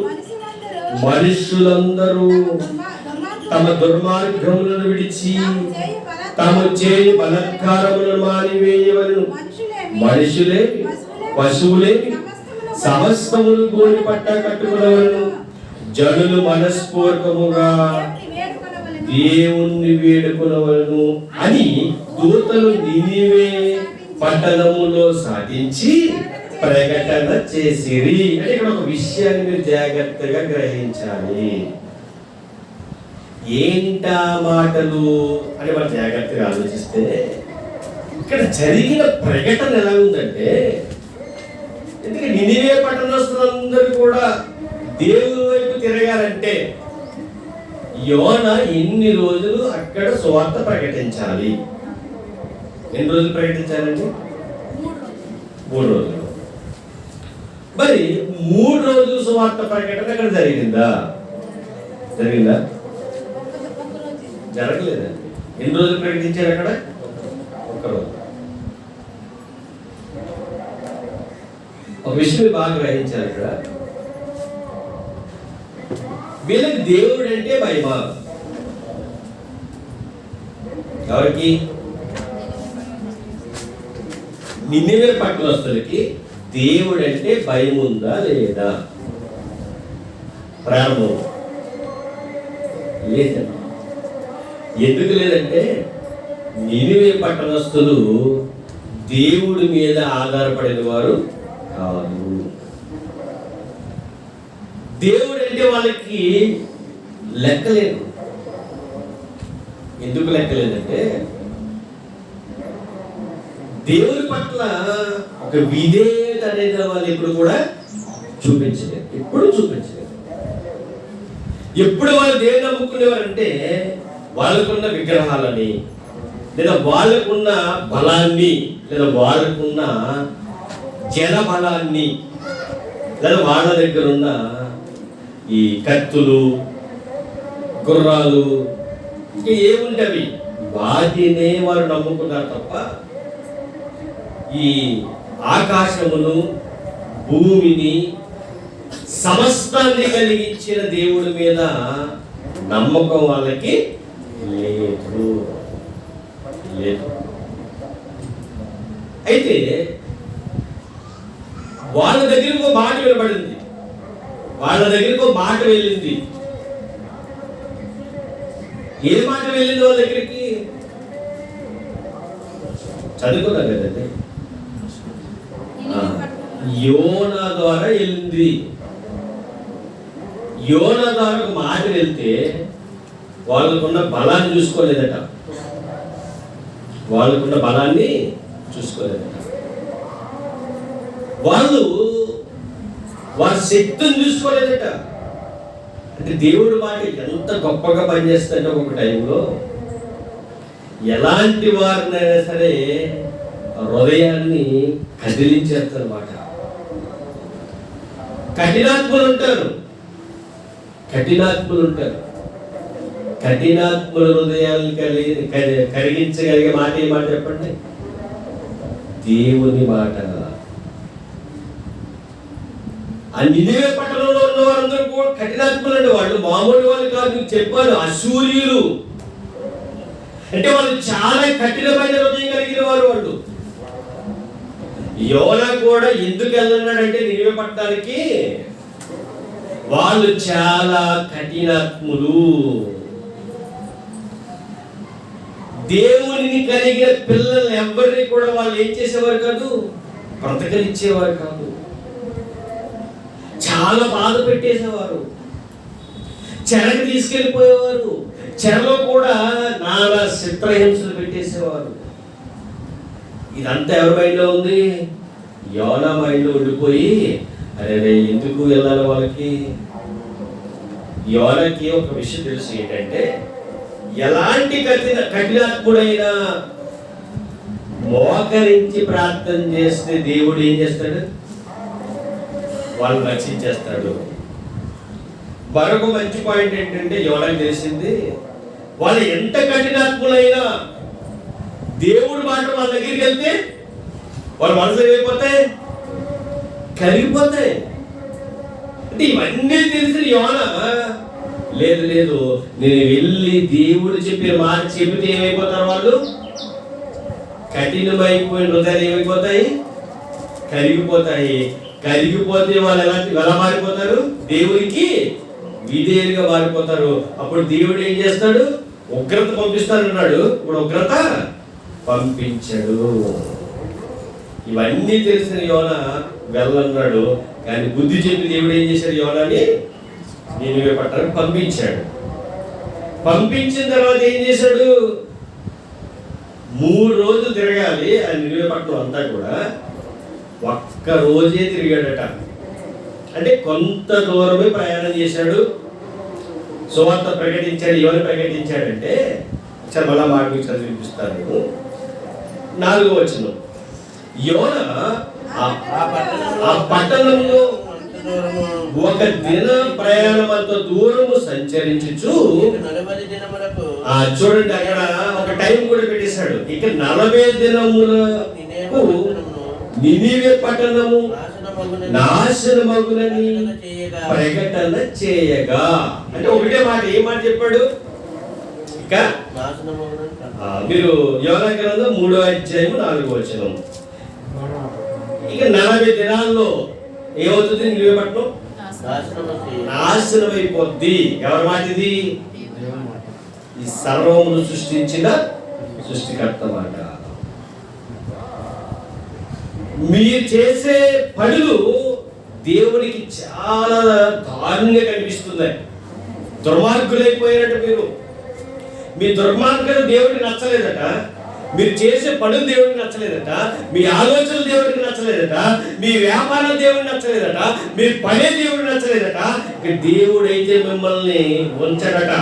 మనుషులందరూ తమ దుర్మార్గములను విడిచి తాము చేయి బలత్కారములను మానివేయవలను. మనుషులేమి పశువులేమి సమస్తములు గోనెపట్ట కట్టుకునవలను. జనులు మనస్పూర్వకముగా దేవుణ్ణి వేడుకొనవలను అని దూతలు నినివే పట్టణములో సాధించి ప్రకటన చేసిరి. అంటే ఇక్కడ ఒక విషయాన్ని మీరు జాగ్రత్తగా గ్రహించాలి. ఏంటా మాటలు అని మనం జాగ్రత్తగా ఆలోచిస్తే ఇక్కడ జరిగిన ప్రకటన ఎలా ఉందంటే, ఎందుకంటే నినివే పట్టణస్తులందరూ కూడా దేవుని వైపు తిరగాలంటే యోనా ఎన్ని రోజులు అక్కడ సువార్త ప్రకటించాలి? ఎన్ని రోజులు ప్రకటించాలండి? 3 రోజులు. మరి 3 రోజులు సువార్త ప్రకటన అక్కడ జరిగిందా? జరగలేదండి. ఎన్ని రోజులు ప్రకటించారు అక్కడ? 1 రోజు. ఒక విషయం బాగా గ్రహించారు ఇక్కడ. వీళ్ళకి దేవుడు అంటే భయమా? ఎవరికి? నినివే పట్టణస్తులకి దేవుడు అంటే భయం ఉందా లేదా? ప్రారంభం లేదండి. ఎందుకు లేదంటే నినివే పట్టణస్తులు దేవుడి మీద ఆధారపడిన వారు కాదు. దేవుడు అంటే వాళ్ళకి లెక్కలేదు. ఎందుకు లెక్కలేదంటే దేవుడి పట్ల ఒక విధేయత అనేది వాళ్ళు ఎప్పుడు కూడా చూపించలేదు. ఎప్పుడు చూపించలేదు. ఎప్పుడు వాళ్ళు దేవుని నమ్ముకునేవారంటే వాళ్ళకున్న విగ్రహాలని, లేదా వాళ్ళకున్న బలాన్ని, లేదా వాళ్ళకున్న జన బలాన్ని, లేదా వాళ్ళ దగ్గర ఉన్న ఈ కత్తులు, గుర్రాలు, ఇంకా ఏముంటవి వాటినే వారు నమ్ముకున్నారు తప్ప ఈ ఆకాశమును, భూమిని, సమస్తాన్ని కలిగించిన దేవుడి మీద నమ్మకం వాళ్ళకి లేదు. అయితే వాళ్ళ దగ్గరకు ఒక మాట వినబడింది, వాళ్ళ దగ్గరకు ఒక మాట వెళ్ళింది. ఏ మాట వెళ్ళింది వాళ్ళ దగ్గరికి? చదువుకున్నారు కదండి, యోనా ద్వారా వెళ్ళింది. యోనా ద్వారా ఒక మాట వెళ్తే వాళ్ళకున్న బలాన్ని చూసుకోలేదట. వాళ్ళకున్న బలాన్ని చూసుకోలేదట. వాళ్ళు వారి శక్తిని చూసుకోలేదట. అంటే దేవుడి మాట ఎంత గొప్పగా పనిచేస్తుందంటే ఒక టైంలో ఎలాంటి వారినైనా సరే హృదయాన్ని కదిలించేస్తారన్నమాట. కఠినాత్ములు ఉంటారు. కఠినాత్ముల హృదయాలను కరిగించగలిగే మాట ఏ మాట చెప్పండి? దేవుని మాట. ఆ నినివే పట్టణంలో ఉన్న వారందరూ కూడా కఠినాత్ములు అండి. వాళ్ళు మామూలు వాళ్ళు కాదు. మీకు చెప్పాను, అశూరియులు. అంటే వాళ్ళు చాలా కఠినమైన హృదయం కలిగిన వారు. వాళ్ళు యోనా కూడా ఎందుకు వెళ్తున్నాడంటే నినివే పట్టణానికి, వాళ్ళు చాలా కఠినాత్ములు. దేవునిని కలిగిన పిల్లల్ని ఎవరిని కూడా వాళ్ళు ఏం చేసేవారు కాదు, బ్రతకనిచ్చేవారు కాదు. చాలా బాధ పెట్టేసేవారు. చెరకు తీసుకెళ్ళిపోయేవారు. చెరలో కూడా నానా చిత్రహింసలు పెట్టేసేవారు. ఇదంతా ఎవరి మైండ్లో ఉంది? యోనా మైండ్లో ఉండిపోయి, అరే ఎందుకు వెళ్ళాలి వాళ్ళకి? యోనాకి ఒక విషయం తెలుసు, ఏంటంటే ఎలాంటి కఠినాత్ముడైనా మోకరించి ప్రార్థన చేస్తే దేవుడు ఏం చేస్తాడు? వాళ్ళని రక్షించేస్తాడు. మరొక మంచి పాయింట్ ఏంటంటే యోనాకి తెలిసింది, వాళ్ళు ఎంత కఠినాత్ములైనా దేవుడి మాట వాళ్ళ దగ్గరికి వెళ్తే వాళ్ళ మనసులు ఏమైపోతాయి? కరిగిపోతాయి. అంటే ఇవన్నీ తెలిసిన యోనా లేదు నేను వెళ్ళి దేవుడు చెప్పిన మాట చెబితే ఏమైపోతారు? వాళ్ళు కఠినమైపోయిన హృదయాలు ఏమైపోతాయి? కరిగిపోతాయి. కరిగిపోతే వాళ్ళు ఎలా మారిపోతారు? దేవునికి విధేయులుగా మారిపోతారు. అప్పుడు దేవుడు ఏం చేస్తాడు? ఉగ్రత పంపిస్తానన్నాడు. ఇప్పుడు ఉగ్రత పంపించాడు. ఇవన్నీ తెలిసిన యోనా వెళ్ళన్నాడు. కానీ బుద్ధి చెప్పి దేవుడు ఏం చేశాడు? యోనాని నినివే పట్టణానికి పంపించాడు. పంపించిన తర్వాత ఏం చేశాడు? 3 రోజులు తిరగాలి ఆ నినివే పట్టణం అంతా కూడా. ఒక్క రోజే తిరిగాడట. అంటే కొంత దూరమే ప్రయాణం చేశాడు. సువార్త ప్రకటించాడు. ఎవరు ప్రకటించాడంటే, ఒకసారి మళ్ళా మాట మీకు చదివిపిస్తాను. 4వ వచనం. యోనా ఆ పట్టణంలో ఒక దిన ప్రయాణం అంత దూరము సంచరించుచు, చూడండి అక్కడ ఒక టైం కూడా పెట్టేశాడు. ఇక్కడ 40 దినములకు నినివే పట్టణము నాశనమగునని ప్రకటన చేయగా. అంటే ఒకటే మాట. ఏ మాట చెప్పాడు? ఇక మీరు యోనా గ్రంథం 3వ అధ్యాయం 4వ వచనం. ఇక 40 దినాల్లో ఏమవుతుంది? నినివే పట్టణం నాశనం అయిపోద్ది. ఎవరి మాట ఇది? ఈ సర్వమును సృష్టించిన సృష్టికర్త మాట. మీరు చేసే పనులు దేవునికి చాలా దారుణంగా కనిపిస్తున్నాయి. దుర్మార్గులైపోయినట్టు మీరు. మీ దుర్మార్గత దేవుడికి నచ్చలేదట, మీరు చేసే పనులు దేవుడికి నచ్చలేదట, మీ ఆలోచనలు దేవుడికి నచ్చలేదట, మీ వ్యాపారం దేవుడికి నచ్చలేదట, మీరు పనే దేవుడికి నచ్చలేదట. ఇక దేవుడైతే మిమ్మల్ని ఉంచడట,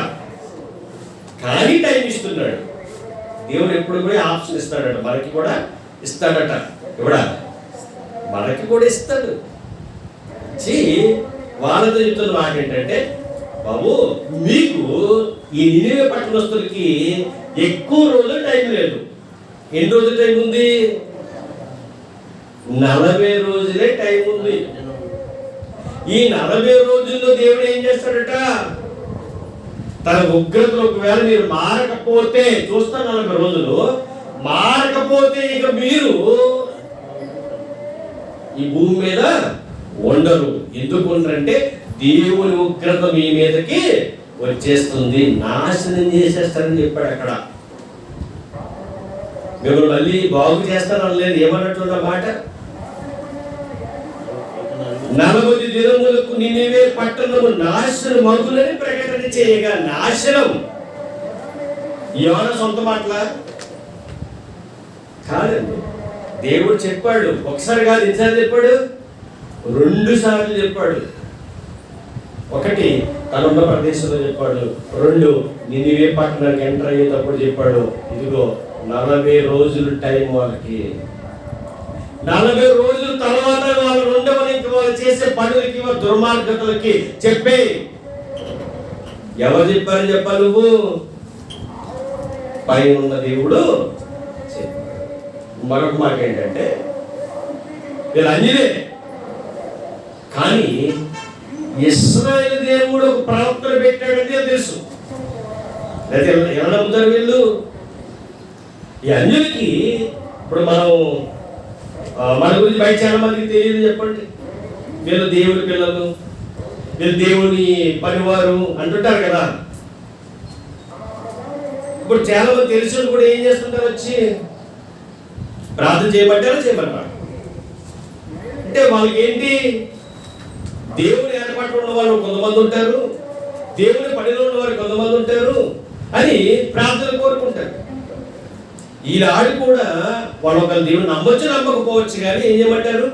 కానీ టైం ఇస్తున్నాడు. దేవుడు ఎప్పుడు కూడా ఆప్షన్ ఇస్తాడట, మనకి కూడా ఇస్తాడట. ఇవ్వడా, మనకి కూడా ఇస్తాడు. వాళ్ళతో చెప్తున్న మాట ఏంటంటే, బాబు మీకు ఈ నినివే పట్టణస్తులకి ఎక్కువ రోజులు టైం లేదు. ఎన్ని రోజులు టైం ఉంది? 40 రోజులే టైం ఉంది. ఈ 40 రోజుల్లో దేవుడు ఏం చేస్తాడట? తన ఉగ్రతలు ఒకవేళ మీరు మారకపోతే, చూస్తా 40 రోజులు మారకపోతే ఇక మీరు ఈ భూమి మీద ఉండరు. ఎందుకు ఉండరంటే దేవుని ఉగ్రత మీ మీదకి వచ్చేస్తుంది, నాశనం చేసేస్తారని చెప్పాడు. అక్కడ మిమ్మల్ని మళ్ళీ బాగు చేస్తానని లేదు. ఏమన్నట్టు మాట, 40 దినములకు నినివే పట్టణము నాశనం మగులని ప్రకటన చేయగా, నాశనం యోనా సొంత మాటల కాదండి. దేవుడు చెప్పాడు. ఒకసారి కాదు, ఎన్నిసార్లు చెప్పాడు? 2 సార్లు చెప్పాడు. ఒకటి తనున్న ప్రదేశంలో చెప్పాడు, 2 నినివే పట్టణానికి ఎంటర్ అయ్యేటప్పుడు చెప్పాడు, ఇదిగో 40 రోజులు టైం వాళ్ళకి. 40 రోజుల తర్వాత వాళ్ళు ఉండవని, వాళ్ళు చేసే పనులకి, వాళ్ళ దుర్మార్గతలకి చెప్పే. ఎవరు చెప్పారని చెప్పాలి? నువ్వు పైన ఉన్న దేవుడు చెప్పాడు. మరొక మాట ఏంటంటే, వీళ్ళు అన్యులే, కానీ ఇశ్రాయేలు దేవుడు ఒక ప్రవక్తను పెట్టాడని తెలుసు. అయితే ఎలా నమ్ముతారు వీళ్ళు? ఈ అన్యులకి ఇప్పుడు మన గురించి బయట చాలా మందికి తెలియదు. చెప్పండి, వీళ్ళు దేవుడి పిల్లలు, వీళ్ళు దేవుని పనివారు అంటుంటారు కదా. ఇప్పుడు చాలా మంది తెలిసిన కూడా ఏం చేస్తుంటారు? వచ్చి ప్రార్థన చేయమంటారా? అంటే వాళ్ళకి ఏంటి? దేవుని ఏర్పాటు ఉన్న వాళ్ళు కొంతమంది ఉంటారు, దేవుని పనిలో ఉన్న వారు కొంతమంది ఉంటారు అని ప్రార్థన కోరుకుంటారు. ఈనాడు కూడా వాళ్ళు ఒకరు దేవుని నమ్మొచ్చు నమ్మకపోవచ్చు, కానీ ఏం చేయమంటారు?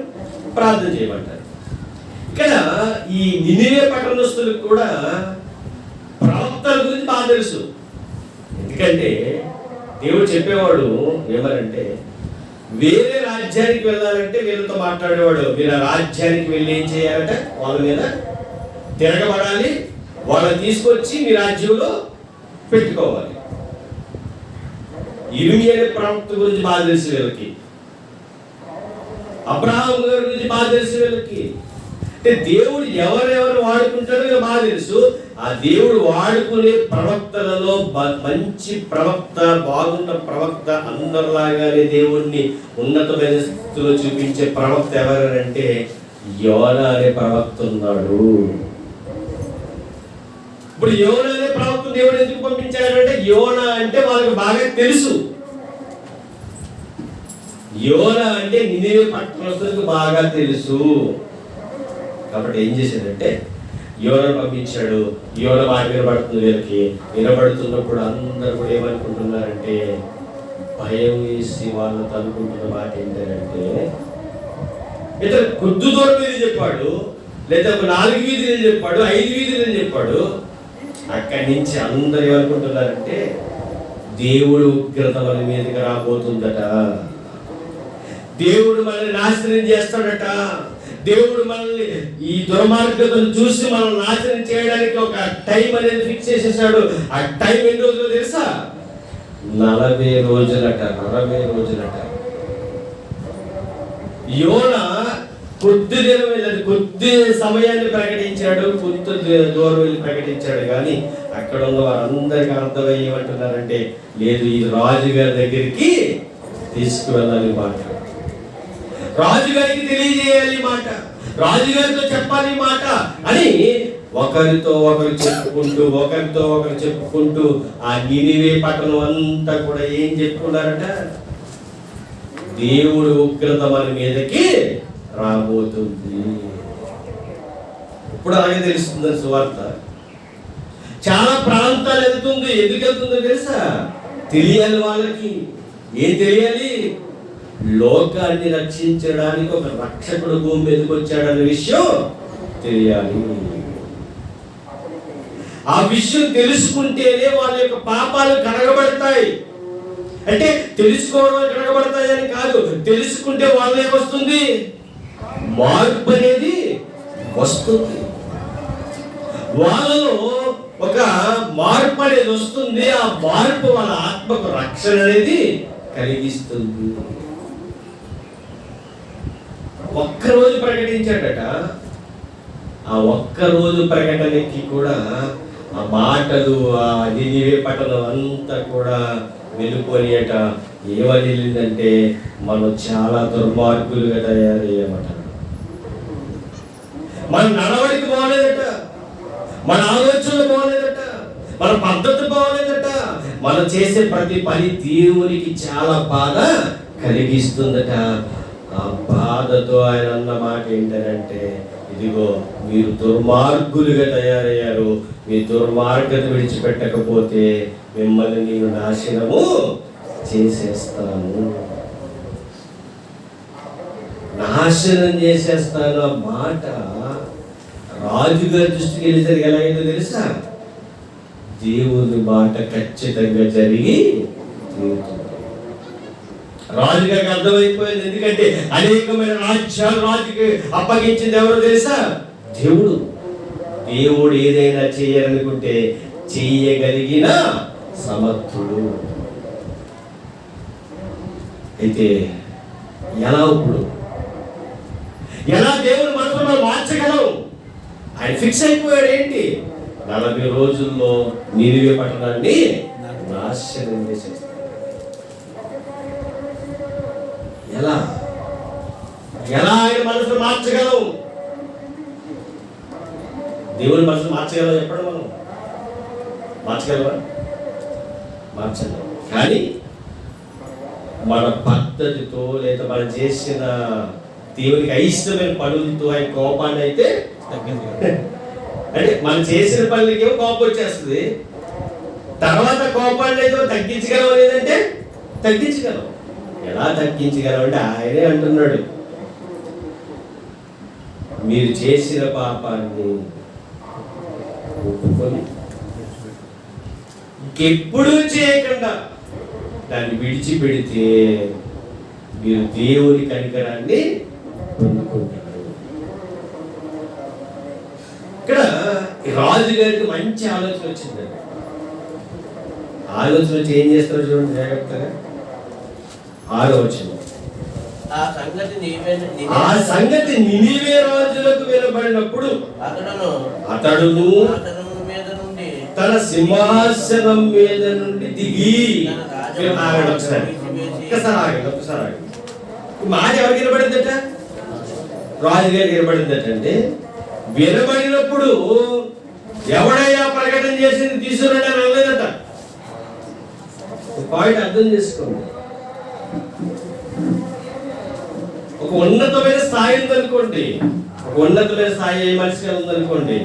ప్రార్థన చేయమంటారు. ఇక్కడ ఈ నినివే పట్టణస్తులకు కూడా ప్రవక్తల గురించి బాగా తెలుసు. ఎందుకంటే దేవుడు చెప్పేవాడు ఏమనంటే, వేరే రాజ్యానికి వెళ్ళాలంటే వీళ్ళతో మాట్లాడేవాడు, మీరు ఆ రాజ్యానికి వెళ్ళి ఏం చేయాలంటే వాళ్ళ మీద తిరగబడాలి, వాళ్ళని తీసుకొచ్చి మీ రాజ్యంలో పెట్టుకోవాలి. ఇర్మియా అనే ప్రవక్త గురించి బాగా తెలుసు వీళ్ళకి, అబ్రహాం గారి గురించి బాగా తెలుసు వీళ్ళకి. అంటే దేవుడు ఎవరెవరు వాడుకుంటారో వీళ్ళు బాగా తెలుసు. ఆ దేవుడు వాడుకునే ప్రవక్తలలో మంచి ప్రవక్త, బాగున్న ప్రవక్త, అందరిలాగానే దేవుణ్ణి ఉన్నతమైన స్థితిలో చూపించే ప్రవక్త ఎవరంటే యోనా అనే ప్రవక్త ఉన్నాడు. ఇప్పుడు యోనా అనే ప్రవక్త దేవుడు ఎందుకు పంపించాడంటే, యోనా అంటే వాళ్ళకి బాగా తెలుసు. యోనా అంటే నినివే పట్టణస్తులకు బాగా తెలుసు. కాబట్టి ఏం చేశాడంటే యోనా పంపించాడు. యోనా మాట వినబడుతుంది వీళ్ళకి. వినబడుతున్నప్పుడు అందరూ కూడా ఏమనుకుంటున్నారంటే, భయం వేసి వాళ్ళతో అనుకుంటున్న మాట ఏంటంటే, ఇతను కొద్ది దూరం మీద చెప్పాడు, లేదా 4 వీధులు చెప్పాడు, 5 వీధులు చెప్పాడు. అక్కడి నుంచి అందరూ ఏమనుకుంటున్నారంటే, దేవుడు ఉగ్రత మన మీదకి రాబోతుందట, దేవుడు మనల్ని నాశనం చేస్తాడట, దేవుడు మనల్ని ఈ దుర్మార్గతను చూసి మనం నాశనం చేయడానికి ఒక టైం అనేది ఫిక్స్ చేసేసాడు. ఆ టైం ఎన్ని రోజులు తెలుసా? 40 రోజులట. 40 రోజులట. యోనా కొద్ది దినం వెళ్ళదు, కొద్ది సమయాన్ని ప్రకటించాడు, కొద్ది దూరం వెళ్ళి ప్రకటించాడు. కానీ అక్కడ ఉన్న వారందరికీ అర్థమయ్యి ఏమంటున్నారంటే, లేదు ఈ రాజుగారి దగ్గరికి తీసుకువెళ్ళాలి మాట, రాజుగారికి తెలియజేయాలి మాట, రాజుగారితో చెప్పాలి మాట అని ఒకరితో ఒకరు చెప్పుకుంటూ ఆ నినివే పట్టణం అంతా కూడా ఏం చెప్పుకున్నారట? దేవుడి ఉగ్రత మన మీదకి రాబోతుంది. ఇప్పుడు అలాగే తెలుస్తుంది సువార్త. చాలా ప్రాంతాలు వెళ్తుంది. ఎందుకు వెళ్తుందో తెలుసా? తెలియాలి వాళ్ళకి. ఏం తెలియాలి? లోకాన్ని రక్షించడానికి ఒక రక్షకుడు భూమి మీదకి వచ్చాడన్న విషయం తెలియాలి. ఆ విషయం తెలుసుకుంటేనే వాళ్ళ యొక్క పాపాలు కడగబడతాయి. అంటే తెలుసుకోవడం కడగబడతాయి అని కాదు, తెలుసుకుంటే వాళ్ళు ఏమొస్తుంది? మార్పు అనేది వస్తుంది. వాళ్ళలో ఒక మార్పు అనేది వస్తుంది. ఆ మార్పు వాళ్ళ ఆత్మకు రక్షణ అనేది కలిగిస్తుంది. ఒక్కరోజు ప్రకటించాడట. ఆ ఒక్కరోజు ప్రకటనకి కూడా ఆ మాటలు, ఆ నినివే పట్టణం అంతా కూడా వెళ్ళిపోయాట. ఏమని వెళ్ళిందంటే, మనం చాలా దుర్మార్గులుగా తయారయ్యామట. మన నడవడికి బాగలేదట, మన ఆలోచనలు బాగలేదట, మన పద్ధతి బాగలేదట. మనం చేసే ప్రతి పని దేవునికి చాలా బాధ కలిగిస్తుందట. ఆ బాధతో ఆయన అన్న మాట ఏంటంటే, ఇదిగో మీరు దుర్మార్గులుగా తయారయ్యారు. మీ దుర్మార్గత విడిచిపెట్టకపోతే మిమ్మల్ని నేను నాశనము చేసేస్తాను, నాశనం చేసేస్తాను. ఆ మాట రాజుగారి దృష్టికి వెళ్ళేసరికి ఎలాగైందో తెలుసా? దేవుని మాట ఖచ్చితంగా జరిగి తీరుతుంది. రాజుగారికి అర్థమైపోయింది. ఎందుకంటే అనేకమైన రాజ్యాలు రాజుకి అప్పగించింది ఎవరో తెలుసా? దేవుడు. దేవుడు ఏదైనా చేయాలనుకుంటే చెయ్యగలిగిన సమర్థుడు. అయితే ఎలా ఇప్పుడు ఎలా దేవుని మనసులో మార్చగలవు? ఆయన ఫిక్స్ అయిపోయాడు. ఏంటి? 40 రోజుల్లో నినివే పట్టణాన్ని నాశనం చేసేస్తాడు. ఎలా ఎలా ఆయన మనసును మార్చగలవు? దేవుని మనసును మార్చగలవు? చెప్పండి. మనం మార్చగలవా? మార్చగలం. కానీ మన పద్ధతితో లేదా మనం చేసిన దేవునికి అయిష్టమైన పనులతో ఆయన కోపాన్ని అయితే తగ్గించగలం. అంటే మనం చేసిన పనులకేమో కోపం వచ్చేస్తుంది. తర్వాత కోపాన్ని అయితే తగ్గించగలం లేదంటే తగ్గించగలం. ఎలా తగ్గించగలం అంటే ఆయనే అంటున్నాడు, మీరు చేసిన పాపాన్ని ఒప్పుకొని ఇంకెప్పుడూ చేయకుండా దాన్ని విడిచిపెడితే మీరు దేవుని కనికరాన్ని పొందుకుంటారు. ఇక్కడ రాజు గారికి మంచి ఆలోచన వచ్చిందండి. ఆలోచన వచ్చి ఏం చేస్తారో చూడండి జాగ్రత్తగా. 6వ వచనం. ఆ సంగతి నినివే రాజులకు వినబడినప్పుడు అతడును తన సింహాసనం మీద నుండి దిగి, ఒక్కసారి మాట ఎవరికి వినబడిందట? రాజు గారికి వినబడిందట. అంటే వినబడినప్పుడు ఎవడయ్యా ప్రకటన చేసింది తీసుకురండి అని అనలేదట. పాయింట్ అర్థం చేసుకోండి. ఒక ఉన్నతమైన స్థాయి ఉందనుకోండి, ఒక ఉన్నతమైన స్థాయి ఏ మనిషిగా ఉందనుకోండి,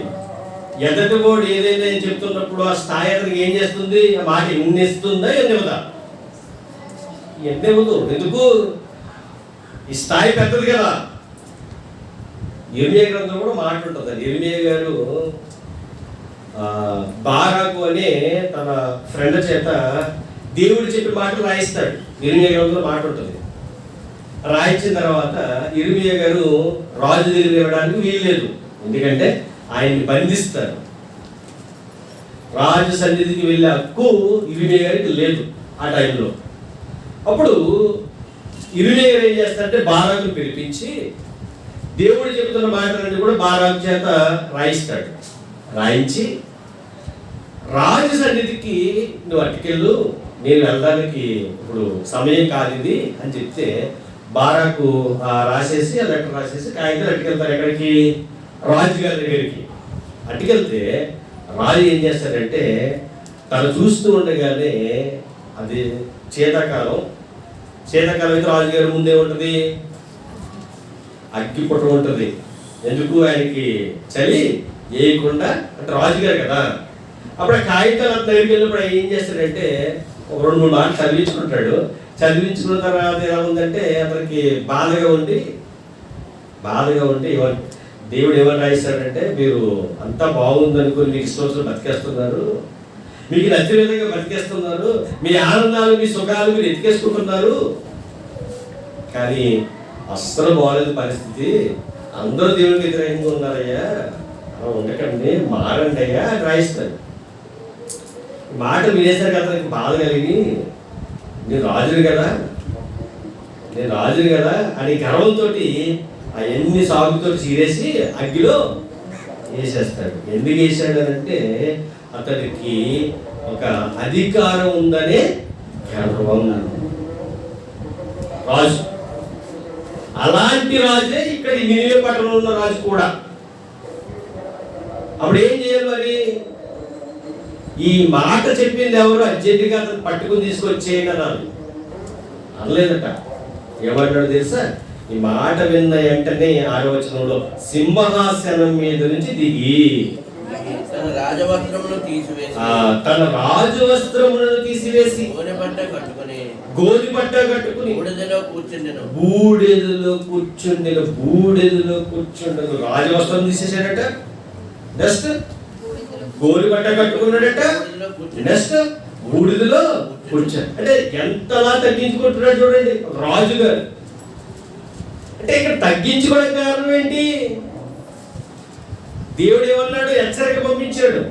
ఎదటి వాడు ఏదైనా చెప్తున్నప్పుడు ఆ స్థాయి అతనికి ఏం చేస్తుంది? ఆ మాట ఎన్నిస్తుందా ఎన్నివ్వదా? ఎన్నివ్వదు. ఎందుకు? ఈ స్థాయి పెద్దది కదా. ఇర్మియా గ్రంథం కూడా మాట ఉంటుంది. ఇర్మియా గారు బారాకు అనే తన ఫ్రెండ్ చేత దేవుడు చెప్పిన మాటలు రాయిస్తాడు. ఇర్మియా గ్రంథంలో మాట ఉంటుంది. రాయించిన తర్వాత ఇర్మియా గారు రాజు దగ్గర ఇవ్వడానికి వీల్లేదు. ఎందుకంటే ఆయన్ని బంధిస్తారు. రాజు సన్నిధికి వెళ్ళే హక్కు ఇర్మియా గారికి లేదు ఆ టైంలో. అప్పుడు ఇర్మియా గారు ఏం చేస్తారంటే బారాకును పిలిపించి దేవుడు చెబుతున్న మాటలన్నీ కూడా బారాకు చేత రాయిస్తాడు. రాయించి రాజు సన్నిధికి నువ్వు అటుకెళ్ళు, నేను వెళ్ళడానికి ఇప్పుడు సమయం కాదు ఇది అని చెప్తే బారాకు రాసేసి ఆ లెటర్ రాసేసి కాగితాలు అట్టుకెళ్తారు. ఎక్కడికి? రాజుగారి దగ్గరికి. అట్టుకెళ్తే రాజు ఏం చేస్తాడంటే తను చూస్తూ ఉండగానే, అది శీతాకాలం, శీతాకాలం అయితే రాజుగారి ముందే ఉంటుంది, అగ్గిపుట్ట ఉంటుంది. ఎందుకు? ఆయనకి చలి వేయకుండా, అంటే రాజుగారు కదా. అప్పుడు ఆ కాగితాలు అంత దగ్గరికి వెళ్ళినప్పుడు ఆయన ఏం చేస్తాడంటే ఒక 2-3 మాటలు చదివించుకుంటాడు. చదివించుకున్న తర్వాత ఎలా ఉందంటే అతనికి బాధగా ఉండి దేవుడు ఏమని రాయిస్తాడంటే, మీరు అంతా బాగుంది అనుకుని మీకు ఇష్టం బతికేస్తున్నారు, మీకు నచ్చిన విధంగా బతికేస్తున్నారు, మీ ఆనందాలు మీ సుఖాలు మీరు ఎతికేసుకుంటున్నారు, కానీ అస్సలు బాగాలేదు పరిస్థితి, అందరూ దేవుడికి వ్యతిరేకంగా ఉన్నారయ్యా, అలా ఉండకండి, మారండి అయ్యా అని రాయిస్తాడు. మాట వినేసరికి అతనికి బాధ కలిగి నేను రాజుని కదా అని గర్వంతో అవన్నీ సాగుతో చీరేసి అగ్గిలో వేసేస్తాడు. ఎందుకు వేసాడు అంటే అతడికి ఒక అధికారం ఉందనే గర్వం. రాజు అలాంటి రాజే ఇక్కడ నినివే పట్టణంలో ఉన్న రాజు కూడా. అప్పుడు ఏం చేయాలి మరి? ఈ మాట చెప్పింది ఎవరు? అర్జెంటుగా అతను పట్టుకుని తీసుకొచ్చేయండి అన్నాను అనలేదట. ఏమన్నాడు తెలుసా? ఈ మాట విన్న వెంటనే 6వ వచనంలో సింహాసనం మీద నుంచి దిగి తన రాజవస్త్రములను తీసివేసి గోనెపట్ట కట్టుకుని బూడిదలో కూర్చుండెను. రాజవస్త్రం తీసేసాడట, నెక్స్ట్ గోనెపట్ట కట్టుకున్నాడట, నెక్స్ట్ బూడిదలో కూర్చొని. అంటే ఎంతలా తగ్గించుకుంటున్నాడు చూడండి రాజుగారు. అంటే ఇక్కడ తగ్గించుకోవడం కారణం ఏంటి? దేవుడు ఏమన్నాడు? హెచ్చరిక పంపించాడు.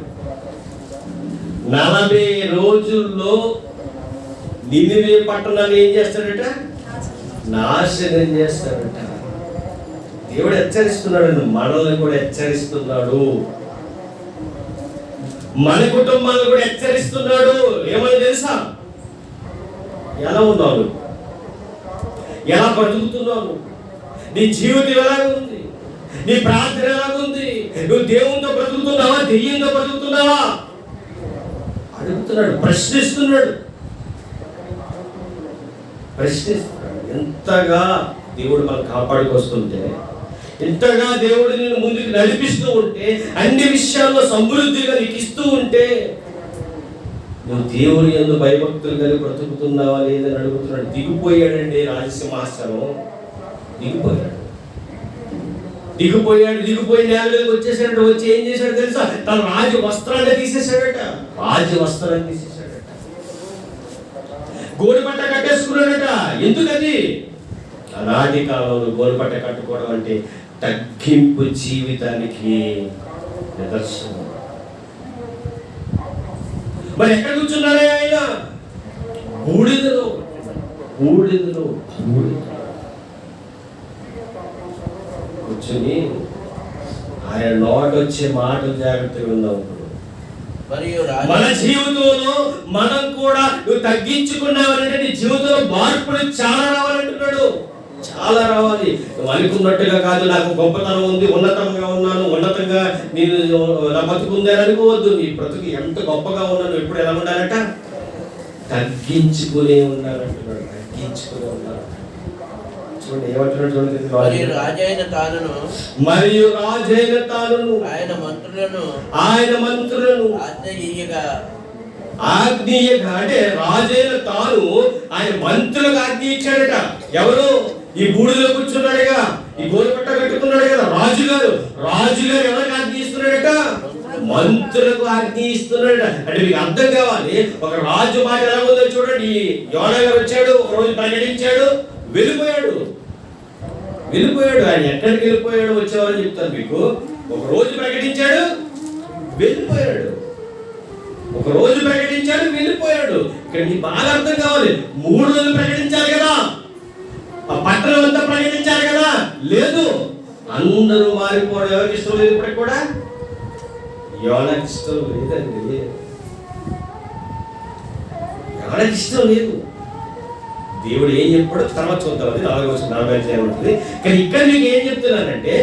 40 రోజుల్లో నినివే పట్టణాన్ని ఏం చేస్తాడట? నాశనం చేస్తాడట. దేవుడు హెచ్చరిస్తున్నాడు, మనల్ని కూడా హెచ్చరిస్తున్నాడు, మన కుటుంబాలను కూడా హెచ్చరిస్తున్నాడు. ఏమని తెలుసా? ఎలా ఉన్నావు, ఎలా బ్రతుకుతున్నావు, నీ జీవితం ఎలాగుంది, నీ ప్రార్థన ఎలాగుంది, నువ్వు దేవునితో బ్రతుకుతున్నావా దెయ్యంతో బ్రతుకుతున్నావా అడుగుతున్నాడు, ప్రశ్నిస్తున్నాడు. ఎంతగా దేవుడు మనం కాపాడుకొస్తుంటే, ఎంతగా దేవుడు నిన్ను ముందుకు నడిపిస్తూ ఉంటే, అన్ని విషయాల్లో సమృద్ధిగా నీకు ఇస్తూ ఉంటే, నువ్వు దేవుని యందు భయభక్తులు కలిగి బ్రతుకుతున్నావా లేదని అడుగుతున్నాడు. దిగిపోయాడండి రాజసింహాసనం, దిగిపోయి నేల మీదకి వచ్చేసాడట. వచ్చి ఏం చేశాడు తెలుసా? తన రాజు వస్త్రాన్ని తీసేశాడట. గోనెపట్ట కట్టేసుకున్నాడట. ఎందుకది? ఆనాటి కాలంలో గోనెపట్ట కట్టుకోవడం అంటే తగ్గింపు జీవితానికి నిదర్శనం. మరి ఎక్కడ కూర్చున్నాడే ఆయన? బూడిదలో కూర్చుని ఆయన నోట వచ్చే మాటలు జాగ్రత్తగా ఉన్నాం. మన జీవితంలో మనం కూడా నువ్వు తగ్గించుకున్నావంటే నీ జీవితంలో మార్పులు చాలా రావాలంటున్నాడు. చాలా రావాలి. నువ్వు అనుకున్నట్టుగా కాదు, నాకు గొప్పతనం ఉంది, ఉన్నతంగా ఉన్నాను, ఉన్నతంగా నేను నా బతుకుందని అనుకోవద్దు. నీ బ్రతుకు ఎంత గొప్పగా ఉన్నాను, ఎప్పుడు ఎలా ఉండాలంట? తగ్గించుకునే ఉండాలంటున్నాడు. చూడండి ఏమంటున్నాడు చూడండి. మరియు రాజైన తానును ఆయన మంత్రులను ఆజ్ఞీయగా అంటే రాజైన తాను ఆయన మంత్రులకు ఆజ్ఞ ఇచ్చాడట. ఎవరు? ఈ బూడిలో కూర్చున్నాడుగా, ఈ గోనెపట్ట కట్టుకున్నాడు కదా రాజుగారు ఎవరికి ఆజ్ఞ ఇస్తున్నాడట? మంత్రులకు ఆజ్ఞ ఇస్తున్నాడట. అంటే మీకు అర్థం కావాలి, ఒక రాజు మాట ఎలా ఉందో చూడండి. యోనా గారు వచ్చాడు, ఒక రోజు ప్రకటించాడు, వెళ్ళిపోయాడు. ఆయన ఎక్కడికి వెళ్ళిపోయాడు వచ్చేవారని చెప్తాను మీకు. ఒక రోజు ప్రకటించాడు, వెళ్ళిపోయాడు. ఇక్కడ మీకు బాగా అర్థం కావాలి. 3 రోజులు ప్రకటించాలి కదా, ఆ పట్టణం అంతా ప్రకటించాలి కదా. లేదు, అందరూ మారిపోవడం ఎవరికి ఇష్టం లేదు. ఇప్పటికి కూడా యోనాకి ఇష్టం లేదండి, ఎవరికి ఇష్టం లేదు. దేవుడు ఏం చెప్పాడో తర్వాత చూద్దాం, అది 4వ అధ్యాయం ఉంటుంది. కానీ ఇక్కడ మీకు ఏం చెప్తున్నానంటే,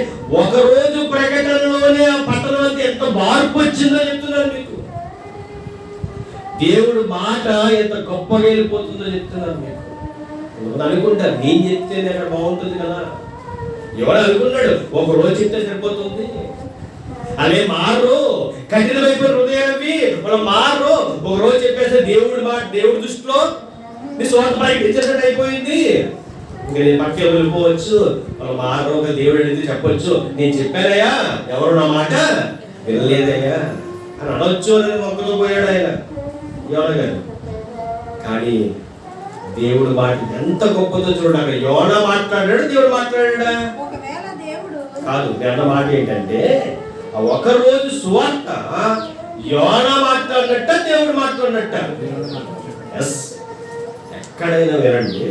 ఒక రోజు ప్రకటనలోనే ఆ పట్టణం అంతా ఎంత మార్పు వచ్చిందో చెప్తున్నాను మీకు. దేవుడు మాట ఎంత గొప్పగా వెళ్ళిపోతుందో చెప్తున్నాను మీకు. అనుకుంటారు నేను చెప్తేనే అక్కడ బాగుంటుంది కదా. ఎవరు అనుకున్నాడు ఒక రోజు చెప్తే సరిపోతుంది, అదే మారు కఠినమైపోయిన హృదయాలవి మనం మారు. ఒక రోజు చెప్పేస్తే దేవుడి మాట దేవుడి దృష్టిలో నీ స్వార్థ ప్రకటించినట్టు అయిపోయింది. ఇంకా నేను పక్కకి వెళ్ళిపోవచ్చు. మనం మారు ఒక దేవుడు అడిగితే చెప్పొచ్చు నేను చెప్పానయ్యా ఎవరు నా మాట వినలేదయ్యా అని అనొచ్చు అని మొక్కతో పోయాడు ఆయన యోనా గారు. కానీ దేవుడు మాట ఎంత గొప్పదో చూడండి. అక్కడ యోనా మాట్లాడాడు, దేవుడు మాట్లాడా కాదు. అన్న మాట ఏంటంటే ఒక రోజు సువార్త యోనా మాట్లాడినట్ట దేవుడు మాట్లాడినట్ట. ఎక్కడైనా వినండి,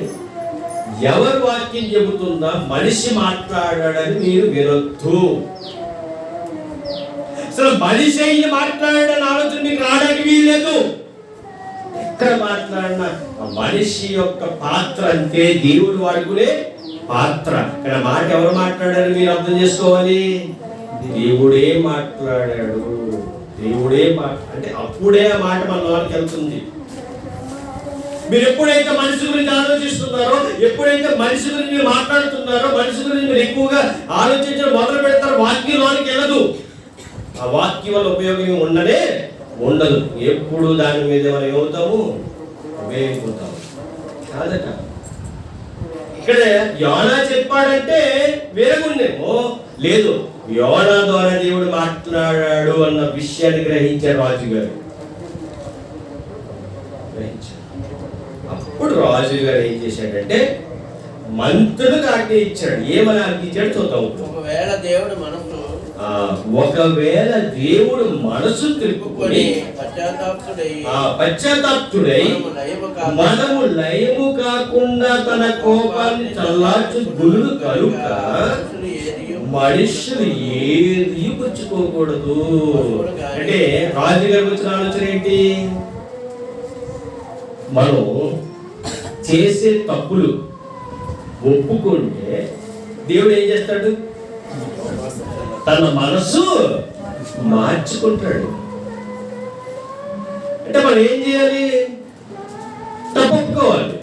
ఎవరు వాక్యం చెబుతుందా మనిషి మాట్లాడాడని మీరు వినొద్దు. అసలు మనిషి అయ్యి మాట్లాడాడని ఆలోచన మీకు రావడానికి వీల్లేదు. ఎక్కడ మాట్లాడినా మనిషి యొక్క పాత్ర అంటే దేవుడు వాడుకునే పాత్ర. ఇక్కడ మాట ఎవరు మాట్లాడారు మీరు అర్థం చేసుకోవాలి. దేవుడే మాట్లాడాడు. దేవుడే అంటే అప్పుడే ఆ మాట మన వాళ్ళకి వెళ్తుంది. మీరు ఎప్పుడైతే మనిషి గురించి ఆలోచిస్తున్నారో, ఎప్పుడైతే మనిషి గురించి మీరు మాట్లాడుతున్నారో, మనిషి గురించి మీరు ఎక్కువగా ఆలోచించడం మొదలు పెడతారో వాక్యంలోనికి వెళ్ళదు. ఆ వాక్యం వల్ల ఉపయోగం ఉండదు. ఎప్పుడు దాని మీద మనం ఏమవుతాము వేయకపోతాము కాదట. ఇక్కడ యోనా చెప్పాడంటే వేరగుండేమో లేదు, యోనా ద్వారా దేవుడు మాట్లాడాడు అన్న విషయాన్ని గ్రహించారు రాజుగారు. అప్పుడు రాజుగారు ఏం చేశాడంటే మంత్రులకు ఆజ్ఞ ఇచ్చాడు. ఏమని ఆజ్ఞ ఇచ్చాడు చూద్దాం. ఒకవేళ దేవుడు మనసు తిప్పుకొని పశ్చాత్తాప్తుడై మనము లయము కాకుండా తన కోపాన్ని చల్లార్చు గురుడు కనుక మనుషులు ఏది పుచ్చుకోకూడదు. అంటే రాజుగారు వచ్చిన ఆలోచన ఏంటి? మనం చేసే తప్పులు ఒప్పుకుంటే దేవుడు ఏం చేస్తాడు? తన మనసు మార్చుకుంటాడు. అంటే మనం ఏం చేయాలి? తప్పుకోవాలి.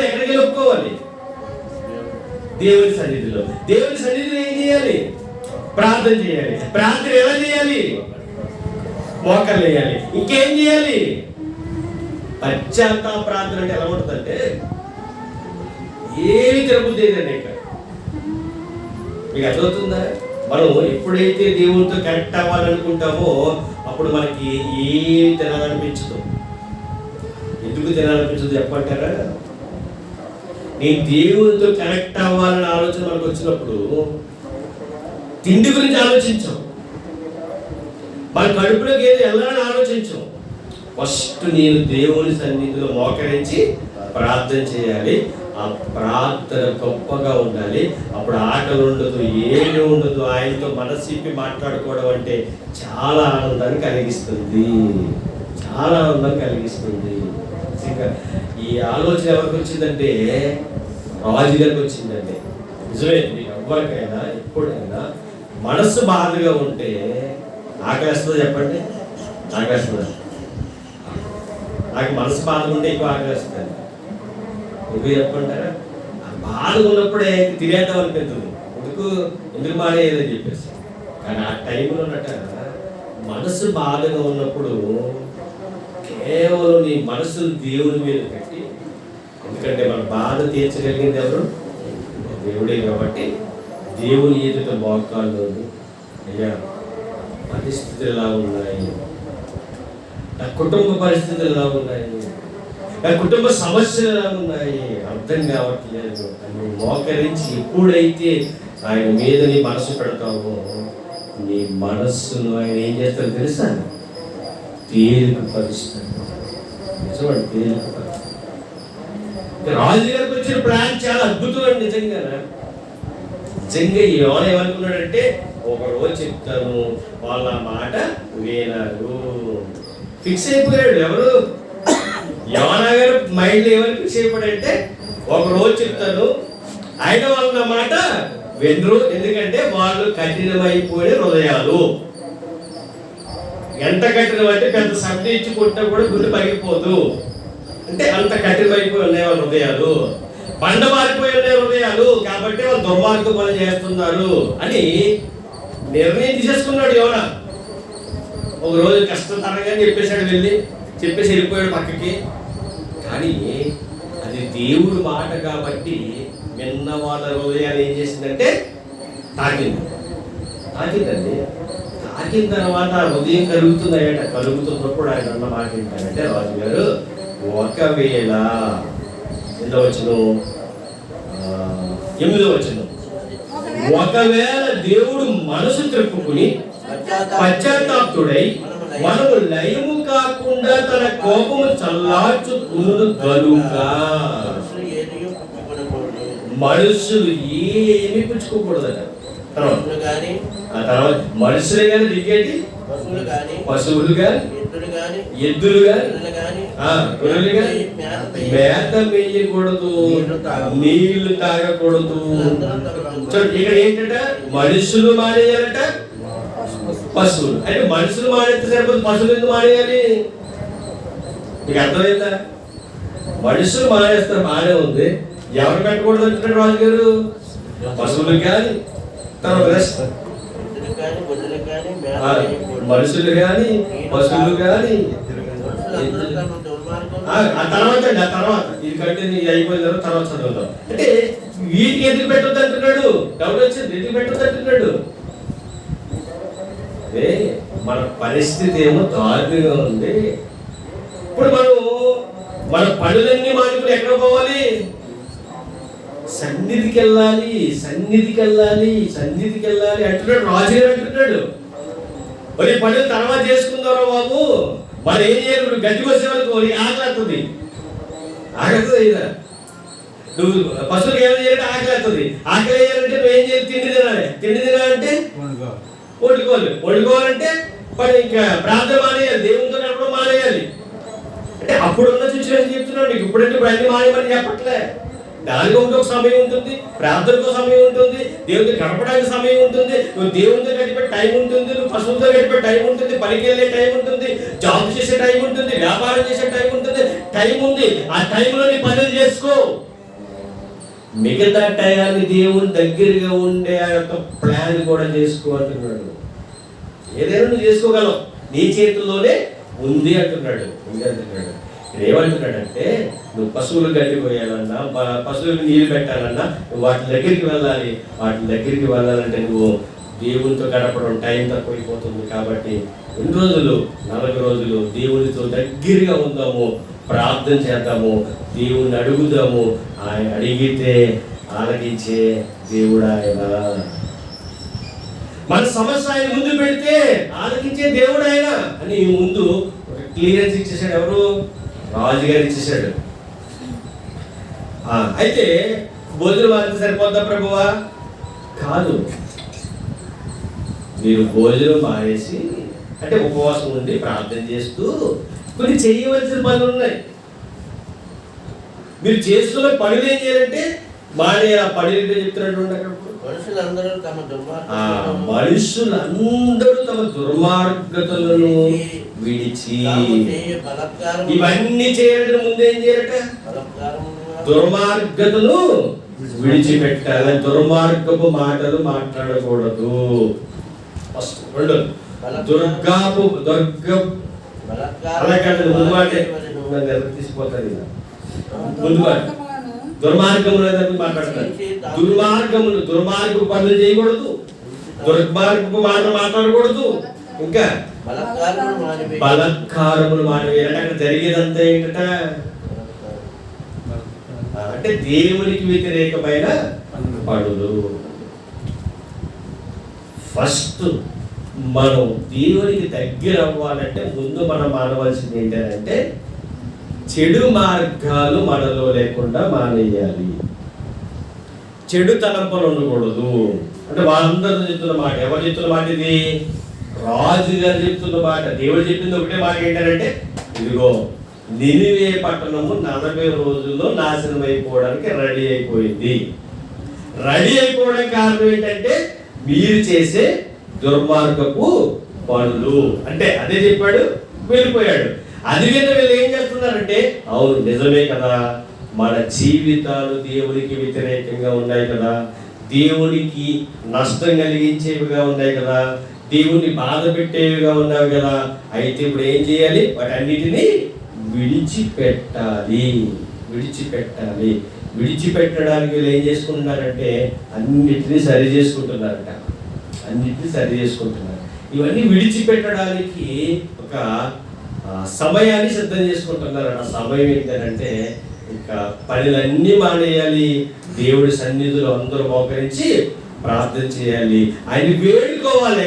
ఎక్కడికి ఒప్పుకోవాలి? దేవుని సన్నిధిలో. దేవుని సన్నిధిలో ఏం చేయాలి? ప్రార్థన చేయాలి. ప్రార్థన ఎలా చేయాలి? మోకాళ్ళు వేయాలి. ఇంకేం చేయాలి? పశ్చాత్తాప ప్రార్థన అంటే ఎలా ఉంటుందంటే ఏమి తిరుగుతుందండి. ఇక్కడ మీకు అర్థమవుతుందా? మనం ఎప్పుడైతే దేవునితో కనెక్ట్ అవ్వాలనుకుంటామో అప్పుడు మనకి ఏమి తినాలనిపించదు. ఎందుకు తినాలనిపించదు చెప్పంటారా? నేను దేవునితో కనెక్ట్ అవ్వాలనే ఆలోచన మనకు వచ్చినప్పుడు తిండి గురించి ఆలోచించాం, మన కడుపులోకి ఏదో వెళ్ళాలని ఆలోచించాం. ఫస్ట్ నేను దేవుని సన్నిధిలో మోకరించి ప్రార్థన చేయాలి. ఆ ప్రార్థన గొప్పగా ఉండాలి. అప్పుడు ఆకలి ఉండదు, ఏమి ఉండదు. ఆయనతో మనసిప్పి మాట్లాడుకోవడం అంటే చాలా ఆనందాన్ని కలిగిస్తుంది. ఇంకా ఈ ఆలోచన ఎవరికి వచ్చిందంటే రాజుగారికి వచ్చిందంటే నిజమే. మీకు ఎవరికైనా ఎప్పుడైనా మనస్సు బాధగా ఉంటే ఆకలిస్తుందో చెప్పండి? ఆకలిస్తుందా? నాకు మనసు బాధ ఉంటే ఎక్కువ ఆకలిస్తుంది. ఎందుకు చెప్పంటారా? బాధగా ఉన్నప్పుడే తినేద్దాం అనిపిస్తుంది. ఎందుకు మానేదని చెప్పేసి. కానీ ఆ టైంలో ఉన్నట్ట మనసు బాధగా ఉన్నప్పుడు కేవలం నీ మనసు దేవుని మీద పెట్టి, ఎందుకంటే మన బాధ తీర్చగలిగింది ఎవరు? దేవుడే. కాబట్టి దేవుని ఎదుట మోకాళ్ళు, అయ్యా పరిస్థితులు ఎలా ఉన్నాయి, నా కుటుంబ పరిస్థితులు ఎలా ఉన్నాయి, నా కుటుంబ సమస్యలు ఎలా ఉన్నాయి, అర్థం కావట్లేదు అని మోకరించి ఎప్పుడైతే ఆయన మీద నీ మనసు పెడతావో నీ మనస్సును ఆయన ఏం చేస్తారో తెలుసా? తేలికపరుస్తాడు. నిజమండి, తేలికపరుస్తాడు. రాజుగారికి వచ్చిన ప్లాన్ చాలా అద్భుతం అండి. నిజంగా యోనా ఏమనుకున్నాడంటే ఒక రోజు చెప్తాను, వాళ్ళ మాట వినరు. ఫిక్స్ అయిపోయాడు. ఎవరు? యోనా గారు మైండ్ ఏమని ఫిక్స్ అయిపోయాడంటే ఒక రోజు చెప్తాను, ఆయన వాళ్ళ మాట వినరు. ఎందుకంటే వాళ్ళు కఠినమైపోయిన హృదయాలు. ఎంత కఠినం అంటే పెద్ద శబ్దం ఇచ్చుకుంటా కూడా గుండె పగిలిపోదు. అంటే అంత కఠినమైపోయి ఉన్నాయి వాళ్ళ హృదయాలు, బండమారిపోయి ఉన్నాయి హృదయాలు, కాబట్టి వాళ్ళు దుర్మార్గ పనులు చేస్తున్నారు అని నిర్ణయం తీసేసుకున్నాడు యోనా. ఒక రోజు కష్టతరంగా చెప్పేశాడు, చెప్పేసి వెళ్ళిపోయాడు పక్కకి. కానీ అది దేవుడు మాట కాబట్టి విన్న వాళ్ళ హృదయాలు ఏం చేసిందంటే తాకిందండి. తాకిన తర్వాత హృదయం కలుగుతుందట. కలుగుతున్నప్పుడు ఆయన అన్న మాట ఏంటంటే, రాజుగారు ఒకవేళ ఎంతవచ్చును 8వ వచనం, ఒకవేళ దేవుడు మనసు త్రిప్పుకుని పశ్చాత్తాపుడై మనము లయము కాకుండా తన కోపము చల్లార్చుకును గనుక మనుషులు ఏమి పుచ్చుకోకూడదట. తర్వాత మనుషులే కానీ దిగేటి పశువులు కానీ ఎద్దులు కానీ గొర్రెలు కానీ మేత వేయకూడదు, నీళ్లు తాగకూడదు. ఇక్కడ ఏంటంట, మనుషులు మానేయాలట, పశువులు. అంటే మనుషులు మానేస్తే సరిపోదు, పశువులు ఎందుకు మానేయాలి? మీకు అర్థమైందా? మనుషులు మానేస్తారు, బాగానే ఉంది. ఎవరు పెట్టకూడదు అంటున్నాడు రాజుగారు? పశువులు కానీ, తర్వాత మనుషులు కానీ పశువులు కానీ. ఆ తర్వాత ఇది కంటిన్యూ అయిపోయిన తర్వాత చదువుతాం. అంటే వీటికి ఎందుకు పెట్టొద్దు అంటున్నాడు? డౌట్ వచ్చింది, ఎందుకు పెట్టొద్దు అంటున్నాడు? మన పరిస్థితి ఏమో దారుణంగా ఉంది. ఇప్పుడు మన పనులన్నీ మానుకుని ఎక్కడ పోవాలి? సన్నిధికి వెళ్ళాలి అంటున్నాడు రాజుగారు అంటున్నాడు. మరి పనులు తర్వాత చేసుకుందారా బాబు, మరి ఏం చేయాలి? గడ్డి వచ్చే వాళ్ళకి ఆకలి అయినా నువ్వు పశువులు ఏమైనా చేయాలంటే ఆకలి వేయాలంటే నువ్వు ఏం చేయాలి? తిండి తినాలంటే వండుకోవాలంటే మరి ఇంకా ప్రార్థన మానేయాలి, దేవునితో గడపడం మానేయాలి. అంటే అప్పుడున్న సిచ్యువేషన్ చెప్తున్నాడు నీకు. ఇప్పుడంటే ఇప్పుడు అన్ని మానేయమని చెప్పట్లే. దానికి ఒక సమయం ఉంటుంది, ప్రార్థనకు సమయం ఉంటుంది, దేవుడితో గడపడానికి సమయం ఉంటుంది, నువ్వు దేవునితో గడిపే టైం ఉంటుంది, నువ్వు పశువులతో గడిపే టైం ఉంటుంది, పనికి వెళ్ళే టైం ఉంటుంది, జాబ్ చేసే టైం ఉంటుంది, వ్యాపారం చేసే టైం ఉంటుంది. టైం ఉంది, ఆ టైంలో నీ పనులు చేసుకో. మిగతా టయాన్ని దేవుని దగ్గరగా ఉండే ఆ యొక్క ప్లాన్ కూడా చేసుకో అంటున్నాడు. ఏదైనా నువ్వు చేసుకోగలవు, నీ చేతుల్లోనే ఉంది అంటున్నాడు. ఏమంటున్నాడంటే, నువ్వు పశువులు గడ్డి పోయాలన్నా, పశువులకు నీళ్ళు పెట్టాలన్నా నువ్వు వాటి దగ్గరికి వెళ్ళాలంటే నువ్వు దేవునితో గడపడం టైం తక్కువైపోతుంది. కాబట్టి 2 రోజులు 40 రోజులు దేవునితో దగ్గరగా ఉందాము, ప్రార్థన చేద్దాము, దేవుణ్ణి అడుగుదాము. ఆయన అడిగితే ఆలకించే దేవుడు ఆయన. మన సమస్య ఆయన ముందు పెడితే ఆలకించే దేవుడు ఆయన అని ముందు ఒక క్లియరెన్స్ ఇచ్చేసాడు. ఎవరు? రాజుగారు ఇచ్చేసాడు. అయితే భోజనం మారితే సరిపోద్దా ప్రభువా? కాదు. మీరు భోజనం మానేసి అంటే ఉపవాసం ఉండి ప్రార్థన చేస్తూ కొన్ని చేయవలసిన పనులు ఉన్నాయి. మీరు చేస్తున్న పనులు ఏం చేయాలంటే మానే. ఆ పనులు ఏంటో చెప్తున్నాడు అక్కడ. మనుషులందరూ తమ దుర్మార్గతలను విడిచి ఇవన్నీ చేయాలంటే ముందు ఏం చేయాలట? దుర్మార్గతను విడిచిపెట్టాలి. దుర్మార్గపు మాటలు మాట్లాడకూడదు. ఫస్ట్. తీసిపోతుంది దుర్మార్గములు మాట్లాడతారు. దుర్మార్గపు పనులు చేయకూడదు, దుర్మార్గపు మాటలు మాట్లాడకూడదు. ఇంకా బలత్కారములు మానేయాలంటే అక్కడ జరిగేదంతా ఏంటట? అంటే దేవునికి వ్యతిరేకమైన పనులు. ఫస్ట్ మనం దేవునికి దగ్గర అవ్వాలంటే ముందు మనం మానవలసింది ఏంటంటే చెడు మార్గాలు మనలో లేకుండా మానేయాలి. చెడు తలంపులు ఉండకూడదు. అంటే వాళ్ళందరూ చెప్తున్న మాట. ఎవరు చెప్తున్న మాట ఇది? రాజు గారు చెప్తున్న మాట. దేవుడు చెప్పింది ఒకటే మాట ఏంటంటే, ఇదిగో నినివే పట్టణము 40 రోజుల్లో నాశనం అయిపోవడానికి రెడీ అయిపోయింది. రెడీ అయిపోవడానికి కారణం ఏంటంటే మీరు చేసే దుర్మార్గపు పనులు. అంటే అదే చెప్పాడు, వెళ్ళిపోయాడు. అది మీద వీళ్ళు ఏం చేస్తున్నారంటే, అవును నిజమే కదా, మన జీవితాలు దేవునికి వ్యతిరేకంగా ఉన్నాయి కదా, దేవునికి నష్టం కలిగించేవిగా ఉన్నాయి కదా, దేవుని బాధ పెట్టేవిగా ఉన్నాయి కదా, అయితే ఇప్పుడు ఏం చేయాలి? వాటన్నిటినీ విడిచిపెట్టాలి. విడిచిపెట్టడానికి వీళ్ళు ఏం చేసుకుంటున్నారంటే అన్నిటినీ సరి చేసుకుంటున్నారట. ఇవన్నీ విడిచిపెట్టడానికి ఒక సమయాన్ని సిద్ధం చేసుకుంటున్నారట. సమయం ఏంటంటే ఇక పనులన్నీ మానేయాలి, దేవుడి సన్నిధిలో అందరూ మోకరించి ప్రార్థన చేయాలి, ఆయన వేడుకోవాలి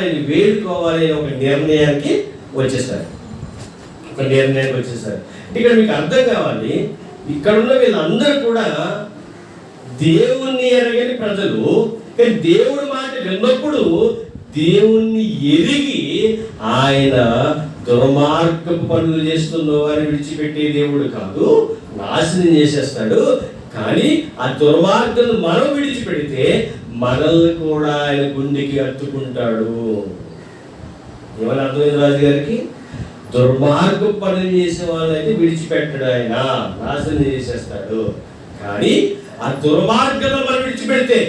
అని ఒక నిర్ణయానికి వచ్చేసారు. ఇక్కడ మీకు అర్థం కావాలి, ఇక్కడ ఉన్న వీళ్ళందరూ కూడా దేవుణ్ణి ఎరగని ప్రజలు, కానీ దేవుడి మాట విన్నప్పుడు దేవుణ్ణి ఎరిగి ఆయన దుర్మార్గపు పనులు చేస్తున్న వారిని విడిచిపెట్టే దేవుడు కాదు, నాశనం చేసేస్తాడు. కానీ ఆ దుర్మార్గం మనం విడిచిపెడితే మనల్ని కూడా ఆయన గుండెకి హత్తుకుంటాడు. ఏమని అర్థమైంది రాజు గారికి? దుర్మార్గం పనులు చేసే వాళ్ళైతే విడిచిపెట్టాడు, ఆయన నాశనం చేసేస్తాడు. కానీ ఆ దుర్మార్గం మనం విడిచిపెడితే,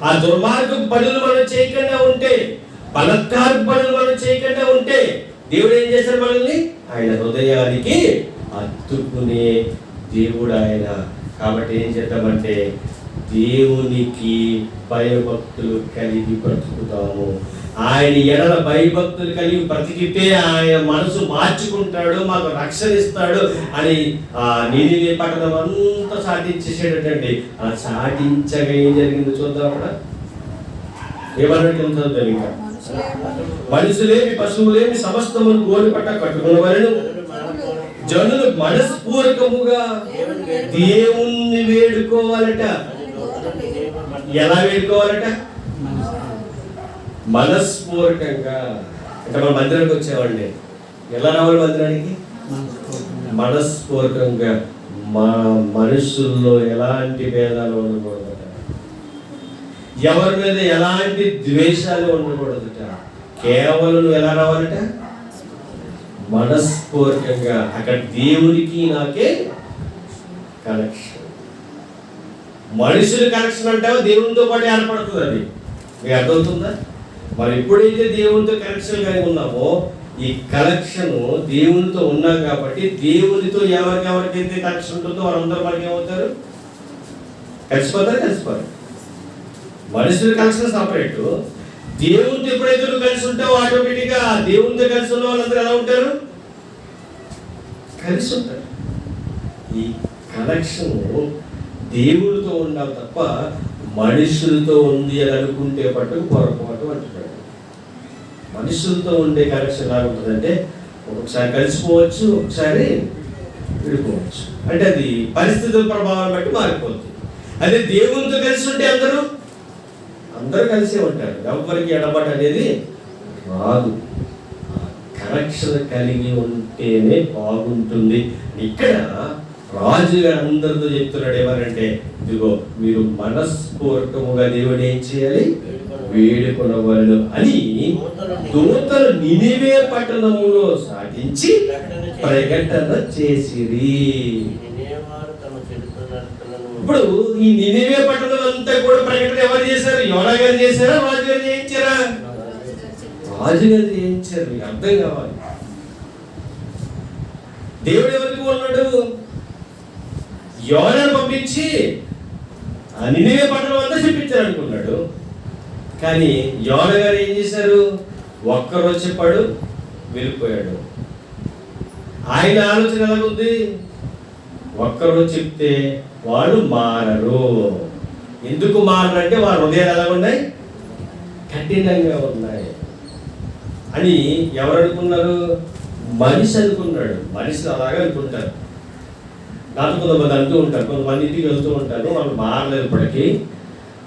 ఆ దుర్మార్గం పనులు మనం చేయకుండా ఉంటే, బలత్కార పనులు మనం చేయకుండా ఉంటే దేవుడు ఏం చేశాడు? మనల్ని ఆయన హృదయానికి హత్తుకునే దేవుడు ఆయన. కాబట్టి ఏం చేద్దామంటే దేవునికి భయభక్తులు కలిగి బ్రతుకుతాము. ఆయన ఎడల భయభక్తులు కలిగి బ్రతికితే ఆయన మనసు మార్చుకుంటాడు, మాకు రక్షణ ఇస్తాడు అని నినివే పట్టణం అంతా సాటించేసేటండి. ఆ సాటించగా ఏం జరిగిందో చూద్దాం. అక్కడ ఏమన్నట్టు చదువుతాం. ఇంకా మనుషులేమి పశువులేమి సమస్తమును గోలు పట్ట కట్టుకున్న వారిని జనులు మనస్పూర్వకముగా దేవుణ్ణి వేడుకోవాలట. ఎలా వేడుకోవాలట? మనస్పూర్వకంగా. అంటే మన మందిరానికి వచ్చేవాడిని ఎలా రావాలి మందిరానికి? మనస్పూర్వకంగా. మా మనుషుల్లో ఎలాంటి భేదాలు ఉండకూడదట, ఎవరి మీద ఎలాంటి ద్వేషాలు ఉండకూడదట. కేవలం ఎలా రావాలట? మనస్పూర్వకంగా. అక్కడ దేవునికి నాకే కనెక్షన్. మనుషుల కనెక్షన్ అంటావో దేవునితో పాటు ఏర్పడుతుంది. అది మీకు అర్థమవుతుందా? మరి ఎప్పుడైతే దేవునితో కనెక్షన్ కలిగి ఉన్నామో, ఈ కనెక్షన్ దేవునితో ఉన్నాం కాబట్టి దేవునితో ఎవరికైతే కనెక్షన్ ఉంటుందో వారందరూ మనకి ఏమవుతారు? కలిసిపోతారు. మనుషుల కనెక్షన్ సపరేట్, దేవునితో ఎప్పుడైతే నువ్వు కలిసి ఉంటావో ఆటోమేటిక్గా దేవునితో కలిసి ఉన్న వాళ్ళందరూ ఎలా ఉంటారు? కలిసి ఉంటారు. ఈ కనెక్షన్ దేవుడితో ఉండాలి తప్ప మనుషులతో ఉంది అని అనుకుంటే పట్టుకు పొరపాటు అంటున్నాడు. మనుషులతో ఉండే కనెక్షన్ ఎలా ఉంటుందంటే ఒకసారి కలిసిపోవచ్చు, ఒకసారి విడిపోవచ్చు. అంటే అది పరిస్థితుల ప్రభావం బట్టి మారిపోతుంది. అదే దేవునితో కలిసి ఉంటే అందరూ కలిసే ఉంటారు, ఎవరికి ఎడబాటు అనేది రాదు. కనెక్షన్ కలిగి ఉంటేనే బాగుంటుంది. ఇక్కడ రాజుగారు అందరితో చెప్తున్నాడు ఏమనంటే, ఇదిగో మీరు మనస్పూర్వకముగా దేవుడు ఏం చేయాలి? వేడుకొనవలెను అని దూతలు నినివే పట్టణములో సాటించి ప్రకటన చేసిరి. ఇప్పుడు ఈ నినివే పట్టణం అంతా కూడా ప్రకటన ఎవరు చేశారు? యోనా గారు చేశారా? రాజుగారు చేయించారా? రాజుగారు చేయించారు. మీకు అర్థం కావాలి, దేవుడు ఎవరికి ఉన్నాడు? యోనాను పంపించి ఆ నినివే పట్టణం అంతా చెప్పించారు అనుకున్నాడు. కానీ యోనా గారు ఏం చేశారు? ఒక్కరోజు చెప్పాడు, వెళ్ళిపోయాడు. ఆయన ఆలోచన ఎలా ఉంది? ఒక్కరోజు చెప్తే వాళ్ళు మారరు. ఎందుకు మారరంటే వారి హృదయాలు ఎలా ఉన్నాయి? కఠినంగా ఉన్నాయి అని ఎవరు అనుకున్నారు? మనిషి అనుకున్నాడు. మనిషిని అలాగే అనుకుంటారు. నాతో కొంతమంది అంటూ ఉంటారు, కొంతమంది ఇంటికి వెళ్తూ ఉంటారు, వాళ్ళు మారలేదు. ఇప్పటికీ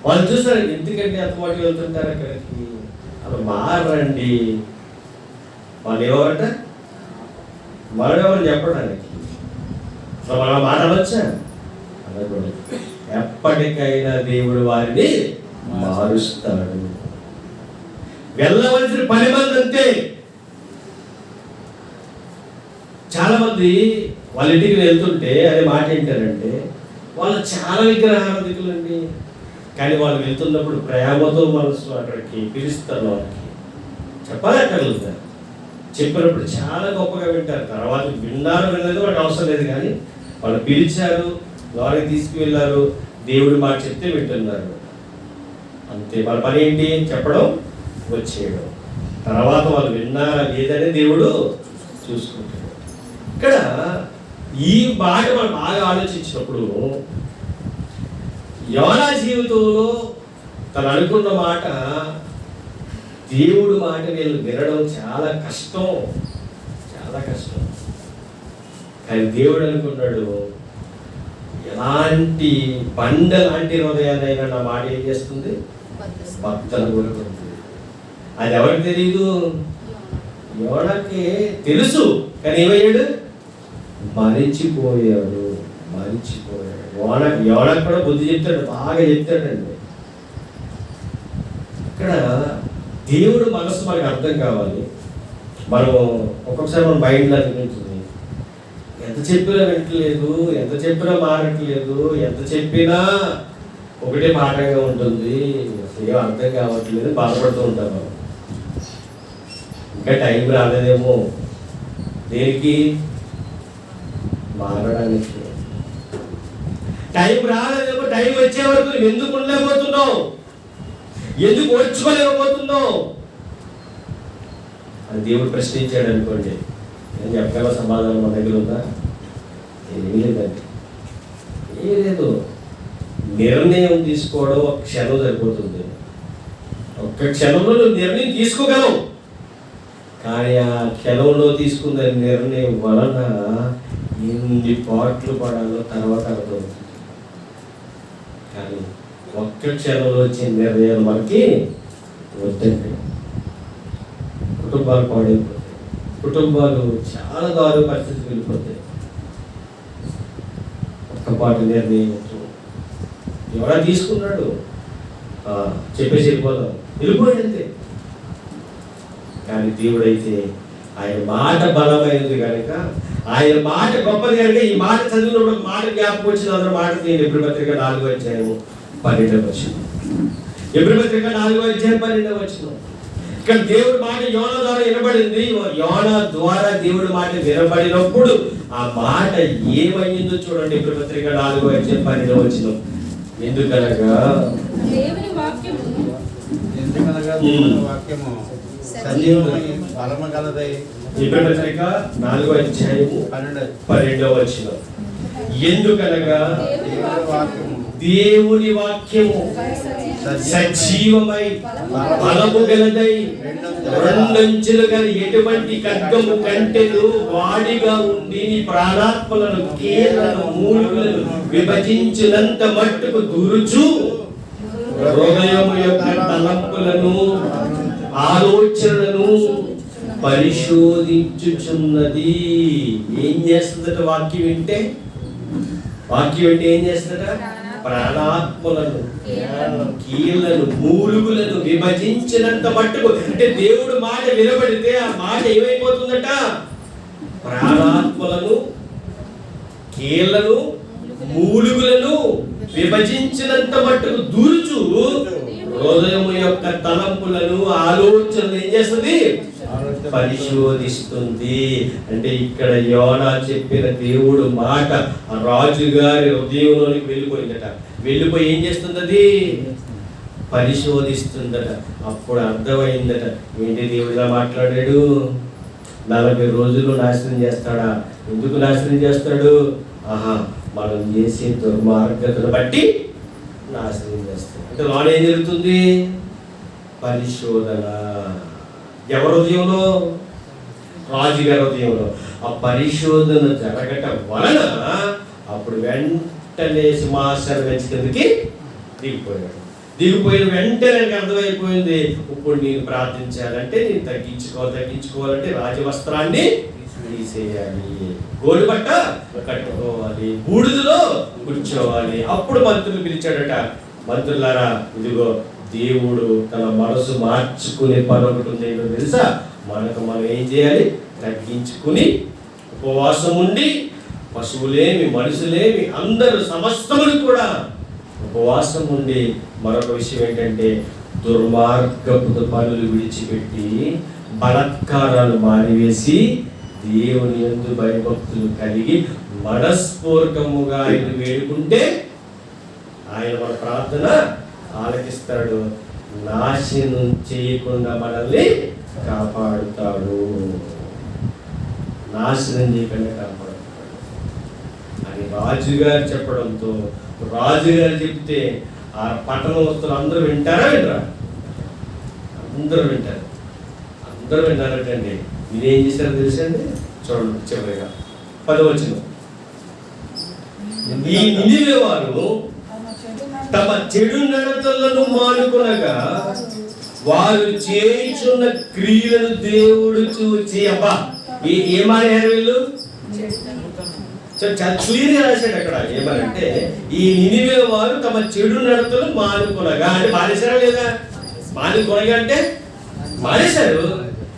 వాళ్ళు చూస్తారు, ఎందుకంటే అంతమాటికి వెళ్తుంటారు అక్కడికి, అలా మారండి. వాళ్ళు ఎవరంట? మనెవరు చెప్పడానికి? అసలు మనం మారవచ్చా? అనకూడదు. ఎప్పటికైనా దేవుడు వారిని మారుస్తాడు. వెళ్ళవలసిన 10 మంది అంతే. చాలా మంది వాళ్ళ ఇంటికి వెళ్తుంటే అదే మాట ఏంటారంటే వాళ్ళు చాలా విగ్రహారాధికులండి, కానీ వాళ్ళు వెళ్తున్నప్పుడు ప్రేమతో మనసు అక్కడికి పిలుస్తారు. వాళ్ళకి చెప్పలేకర్లేదు, చెప్పినప్పుడు చాలా గొప్పగా వింటారు. తర్వాత వినలేదు వాళ్ళకి అవసరం లేదు, కానీ వాళ్ళు పిలిచారు, లోనికి తీసుకువెళ్ళారు, దేవుడు మాట చెప్తే వింటున్నారు, అంతే. వాళ్ళ పని ఏంటి? చెప్పడం, వచ్చేయడం. తర్వాత వాళ్ళు విన్నారా లేదని దేవుడు చూసుకుంటాడు. ఇక్కడ ఈ మాట మనం బాగా ఆలోచించినప్పుడు యోనా జీవితంలో తను అనుకున్న మాట, దేవుడు మాట వీళ్ళు వినడం చాలా కష్టం, చాలా కష్టం. కానీ దేవుడు అనుకున్నాడు, ఎలాంటి బండ లాంటి హృదయాన్నైనా నా మాట ఏం చేస్తుంది? భక్తను కోరుకుంటుంది. అది ఎవరికి తెలియదు? యోనాకి తెలుసు, కానీ ఏమయ్యాడు? మరిచిపోయాడు. యోనకు కూడా బుద్ధి చెప్తాడు, బాగా చెప్తాడండి. ఇక్కడ దేవుడు మనసు మనకు అర్థం కావాలి. మనం ఒక్కొక్కసారి మనం మైండ్లో అనిపించింది, ఎంత చెప్పినా వింటలేదు, ఎంత చెప్పినా మారట్లేదు, ఎంత చెప్పినా ఒకటే మాటగా ఉంటుంది, అసలు ఏం అర్థం కావట్లేదు, బాధపడుతూ ఉంటాం మనం. ఇంకా టైం రాలేదేమో దేనికి? మారడానికి టైం రాలేదేమో. టైం వచ్చే వరకు నువ్వు ఎందుకు ఉండలేకపోతున్నావు? ఎందుకు ఓర్చుకోలేకపోతున్నావు అని దేవుడు ప్రశ్నించాడు అనుకోండి, నేను చెప్పగల సమాధానం మన దగ్గర ఉందా? ఏమీ లేదండి, ఏమీ లేదు. నిర్ణయం తీసుకోవడం ఒక క్షణం సరిపోతుంది. ఒక్క క్షణంలో నువ్వు నిర్ణయం తీసుకోగలవు, కానీ ఆ క్షణంలో తీసుకున్న నిర్ణయం వలన ఎన్ని పాటలు పడాలో తర్వాత అర్థమవుతుంది. కానీ ఒక్క క్షణంలో వచ్చే నిర్ణయాలు మనకి వద్దండి. కుటుంబాలు పాడైపోతాయి, కుటుంబాలు చాలా దారుణ పరిస్థితికి వెళ్ళిపోతాయి. ఒక్క పాట నిర్ణయం ఎవరా తీసుకున్నాడు, చెప్పేసి వెళ్ళిపోదాం, వెళ్ళిపోయింది. కానీ దేవుడైతే ఆయన మాట బలమైనది కనుక, ఆయన మాట గొప్పది కనుక, ఈ మాట చదివినప్పుడు మాట జ్ఞాపకం వచ్చిన అందరూ మాట తీయండి. ఎబ్రీ పత్రిక 4:12. ఎబ్రీ పత్రిక 4:12. ఇక్కడ దేవుడి మాట యోనా ద్వారా వినబడింది. యోనా ద్వారా దేవుడి మాట వినబడినప్పుడు ఆ మాట ఏమైందో చూడండి. ఎబ్రీ పత్రిక 4:12. ఎందుకనగా దేవుని వాక్యము సజీవమై బలము గలదై. ఎబ్రీ పత్రిక 4:12. ఎందుకనగా దేవుని వాక్యము సజీవమై బలము గలదై, రెండంచులు గల ఎటువంటి ఖడ్గము కంటెను వాడిగా ఉండి నీ ప్రాణాత్మలను, కీళ్లను, మూలుగులను విభజించినంత మట్టుకు దూరుచు హృదయము యొక్క తలంపులను, ఆలోచనలను పరిశోధించుచున్నది. ఏం చేస్తుందట వాక్యం వింటే? వాక్యం వింటే ఏం చేస్తుందట? ప్రాణాత్మలను, కీళ్లను, మూలుగులను విభజించినంత మట్టుకు. అంటే దేవుడు మాట వినబడితే ఆ మాట ఏమైపోతుందట? ప్రాణాత్మలను, కీళ్లను, మూలుగులను విభజించినంత మట్టుకు దూరుచు హృదయము యొక్క తలంపులను, ఆలోచనలు ఏం చేస్తుంది? పరిశోధిస్తుంది. అంటే ఇక్కడ యోనా చెప్పిన దేవుడు మాట ఆ రాజుగారి హృదయంలోనికి వెళ్ళిపోయిందట. వెళ్ళిపోయి ఏం చేస్తుంది? అది పరిశోధిస్తుందట. అప్పుడు అర్థమైందట, ఏంటి దేవుడు ఇలా మాట్లాడాడు? 40 రోజుల్లో నాశనం చేస్తాడా? ఎందుకు నాశనం చేస్తాడు? మనం చేసే దుర్మార్గతను బట్టి నాశనం చేస్తాడు. అంటే లోన ఏం జరుగుతుంది? పరిశోధన. ఎవరి హృదయంలో? రాజుగారి హృదయంలో. ఆ పరిశోధన జరగటం వలన అప్పుడు వెంటనే సింహాసనం వెంచి కిందకి దిగిపోయిన వెంటనే అర్థమైపోయింది, ఇప్పుడు నేను ప్రార్థించాలంటే నేను తగ్గించుకోవాలంటే రాజవస్త్రాన్ని తీసేయాలి, గోడు బట్ట కట్టుకోవాలి, బూడిదలో కూర్చోవాలి. అప్పుడు మంత్రులు పిలిచాడట, మంత్రులారా ఇదిగో దేవుడు తన మనసు మార్చుకునే పని ఒకటి ఉంది, ఏంటో తెలుసా? మనం ఏం చేయాలి? తగ్గించుకుని ఉపవాసం ఉండి పశువులేమి మనుషులేమి అందరూ సమస్తములు కూడా ఉపవాసం ఉండి మరొక విషయం ఏంటంటే దుర్మార్గపు పనులు విడిచిపెట్టి బలాత్కారాలు మానివేసి దేవుని యందు భయభక్తులు కలిగి మనస్పూర్వకముగా ఆయన వేడుకుంటే ఆయన మన ప్రార్థన ఆలకిస్తాడు, నాశనం చేయకుండా మనల్ని కాపాడుతాడు, నాశనం చేయకుండా కాపాడుతాడు అని రాజుగారు చెప్పడంతో, రాజుగారు చెప్తే ఆ పట్టణస్తులు అందరూ వింటారా వింటారా? అందరూ వింటారు. అందరూ విన్నారటండి. మీరేం చేశారో తెలుసండి? చూడండి చివరిగా 10వ వచనం. ఈ నినివే వారు తమ చెడు నడతలను మానుకొనగా వారు చేయుచున్న క్రియలను దేవుడు చూచి, అబ్బా ఏమన్నారు వీళ్ళు? క్లియర్గా రాశాడు అక్కడ. ఏమనంటే ఈ నినివే వారు తమ చెడు నడతలు మానుకొనగా, అంటే మానేశారా లేదా? మానుకొనగా అంటే మానేశారు.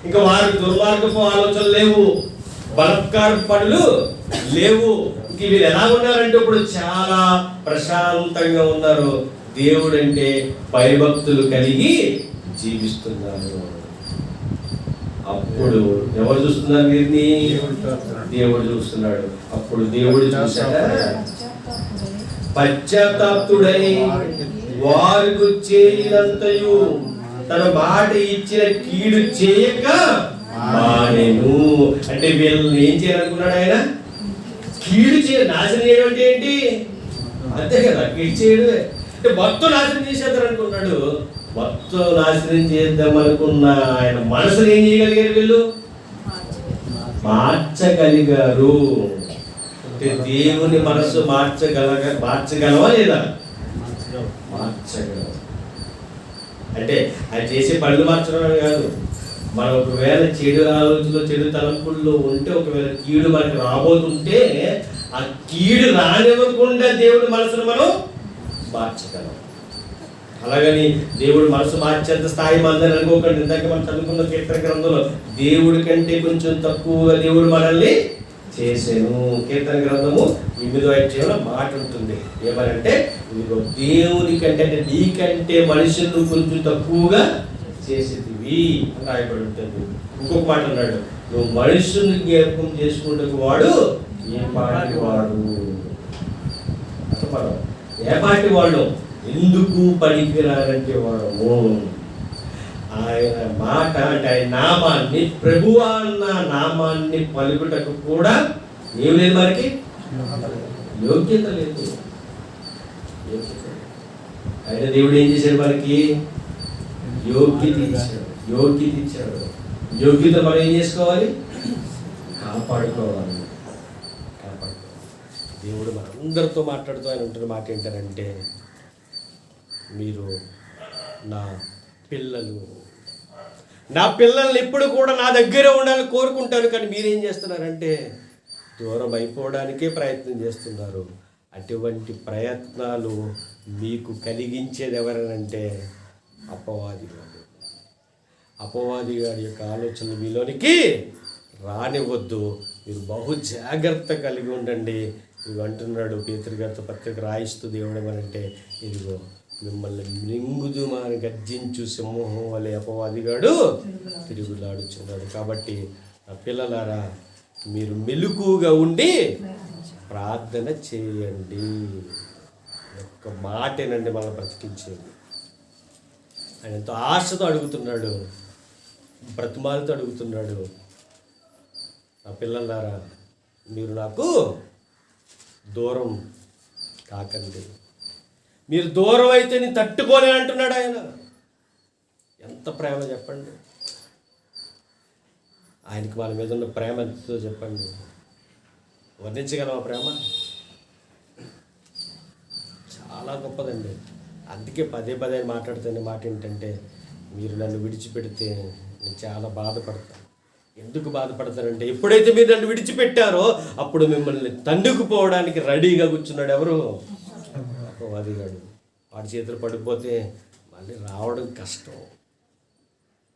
ఇంకా వారు దుర్మార్గపు ఆలోచనలు లేవు, బలత్కార పనులు లేవు. ఇంక వీళ్ళు ఎలా ఉన్నారంటే ఇప్పుడు చాలా ప్రశాంతంగా ఉన్నారు. దేవుడు అంటే భయభక్తులు కలిగి జీవిస్తున్నారు. అప్పుడు ఎవరు చూస్తున్నారు వీరిని? దేవుడు చూస్తున్నాడు. అప్పుడు దేవుడు చూశాడా? పశ్చాత్తాప్తుడై వారికి చేయనంతయు తన మాట ఇచ్చిన కీడు చేయక మానెను. అంటే వీళ్ళని ఏం చేయాలనుకున్నాడు ఆయన? కీడు నాశనం చేయడం అంటే ఏంటి? అంతే కదా, కీడు చేయడమే. అంటే మొత్తం నాశనం చేసేద్దాం అనుకున్నాడు. మొత్తం నాశనం చేద్దాం అనుకున్న ఆయన మనసును ఏం చేయగలిగారు వీళ్ళు? మార్చగలిగారు. అంటే దేవుని మనసు మార్చగలవా లేదా? మార్చగలవు. అంటే ఆయన చేసే పనులు మార్చడం కాదు. మనం ఒకవేళ చెడు ఆలోచనలో చెడు తలంపుల్లో ఉంటే, ఒకవేళ కీడు మనకి రాబోతుంటే ఆ కీడు రానివ్వకుండా దేవుడి మనసును మనం మార్చగలం. అలాగని దేవుడు మనసు మార్చేంత స్థాయి మందని అనుకోకండి. ఇందాక మనం చదువుకున్న కీర్తన గ్రంథంలో దేవుడి కంటే కొంచెం తక్కువగా దేవుడు మనల్ని చేసాను. కీర్తన గ్రంథము 8వ అధ్యాయంలో మాట ఉంటుంది. ఏమనంటే ఇదిగో దేవుని కంటే, అంటే నీకంటే మనుషులను కొంచెం తక్కువగా చేసేదివి అని రాయబడి ఉంటుంది. ఇంకొక మాట అన్నాడు, నువ్వు మనుషుల్ని జ్ఞాపకం చేసుకుంటే వాడు ఏ పాటి వాడు? అసలు ఏ పాటి వాడు? ఎందుకు పనికిరానంటే వాడము. ఆయన మాట అంటే ఆయన నామాన్ని, ప్రభువా అన్న నామాన్ని పలుకుటకు కూడా ఏం లేదు, మనకి యోగ్యత లేదు. ఆయన దేవుడు ఏం చేశాడు? మనకి యోగ్యత ఇచ్చాడు. యోగ్యత మనం ఏం చేసుకోవాలి? కాపాడుకోవాలి. దేవుడు మనందరితో మాట్లాడుతూ ఆయన ఉంటున్న మాట ఏంటంటే, మీరు నా పిల్లల్ని ఎప్పుడు కూడా నా దగ్గర ఉండాలని కోరుకుంటాను, కానీ మీరేం చేస్తున్నారంటే దూరం అయిపోవడానికే ప్రయత్నం చేస్తున్నారు. అటువంటి ప్రయత్నాలు మీకు కలిగించేది ఎవరనంటే అపవాది గారి యొక్క ఆలోచనలు మీలోనికి రానివ్వద్దు. మీరు బహు జాగ్రత్త కలిగి ఉండండి. ఇవి అంటున్నాడు పేతురు గారితో పత్రిక రాయిస్తూ దేవుడు ఏమనంటే, ఇదిగో మిమ్మల్ని మృంగుదుమని గర్జించు సింహం వలె అపవాదిగాడు తిరుగులాడుచున్నాడు. కాబట్టి నా పిల్లలారా, మీరు మెలకువగా ఉండి ప్రార్థన చేయండి. ఒక్క మాటేనండి మనం బ్రతికించేది. ఆయన ఎంతో ఆశతో అడుగుతున్నాడు, బ్రతిమాలతో అడుగుతున్నాడు, నా పిల్లలారా మీరు నాకు దూరం కాకండి. మీరు దూరం అయితే నేను తట్టుకోలే అంటున్నాడు ఆయన. ఎంత ప్రేమ చెప్పండి. ఆయనకి మన మీద ఉన్న ప్రేమ ఎంతో చెప్పండి. వర్ణించగలం ఆ ప్రేమ? చాలా గొప్పదండి. అందుకే పదే మాట్లాడుతున్న మాట ఏంటంటే, మీరు నన్ను విడిచిపెడితే నేను చాలా బాధపడతాను. ఎందుకు బాధపడతానంటే, ఎప్పుడైతే మీరు నన్ను విడిచిపెట్టారో అప్పుడు మిమ్మల్ని తండుకుపోవడానికి రెడీగా కూర్చున్నాడు ఎవరు? అపవాదిగాడు. వాడి చేతులు పడిపోతే మళ్ళీ రావడం కష్టం,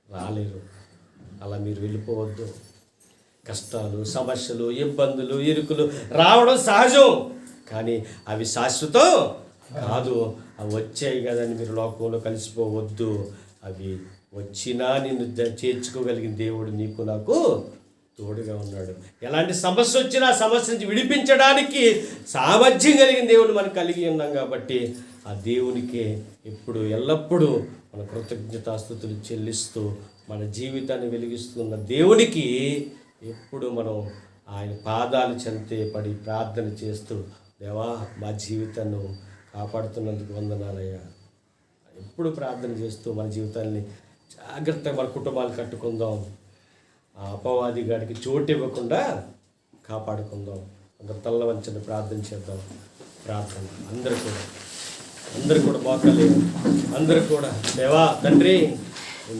రాలేరు. అలా మీరు వెళ్ళిపోవద్దు. కష్టాలు, సమస్యలు, ఇబ్బందులు, ఇరుకులు రావడం సహజం, కానీ అవి శాశ్వతం కాదు. అవి వచ్చాయి కదని మీరు లోకంలో కలిసిపోవద్దు. అవి వచ్చినా నిన్ను చేర్చుకోగలిగిన దేవుడు నీకు నాకు తోడుగా ఉన్నాడు. ఎలాంటి సమస్య వచ్చినా ఆ సమస్య నుంచి విడిపించడానికి సామర్థ్యం కలిగిన దేవుడు మనకు కలిగి ఉన్నాం కాబట్టి ఆ దేవునికే ఎప్పుడు ఎల్లప్పుడూ మన కృతజ్ఞతాస్తుతులు చెల్లిస్తూ మన జీవితాన్ని వెలిగిస్తున్న దేవునికి ఎప్పుడు మనం ఆయన పాదాలు చెంతే పడి ప్రార్థన చేస్తూ, దేవా మా జీవితాన్ని కాపాడుతున్నందుకు వందనాలయ్యా, ఎప్పుడు ప్రార్థన చేస్తూ మన జీవితాన్ని జాగ్రత్తగా మన కుటుంబాలు కట్టుకుందాం, ఆ అపవాది గాడికి చోటు ఇవ్వకుండా కాపాడుకుందాం. అందరు తల్ల వంచని ప్రార్థన చేద్దాం. ప్రార్థన అందరూ కూడా మోకాలేదు, అందరూ కూడా దేవా తండ్రి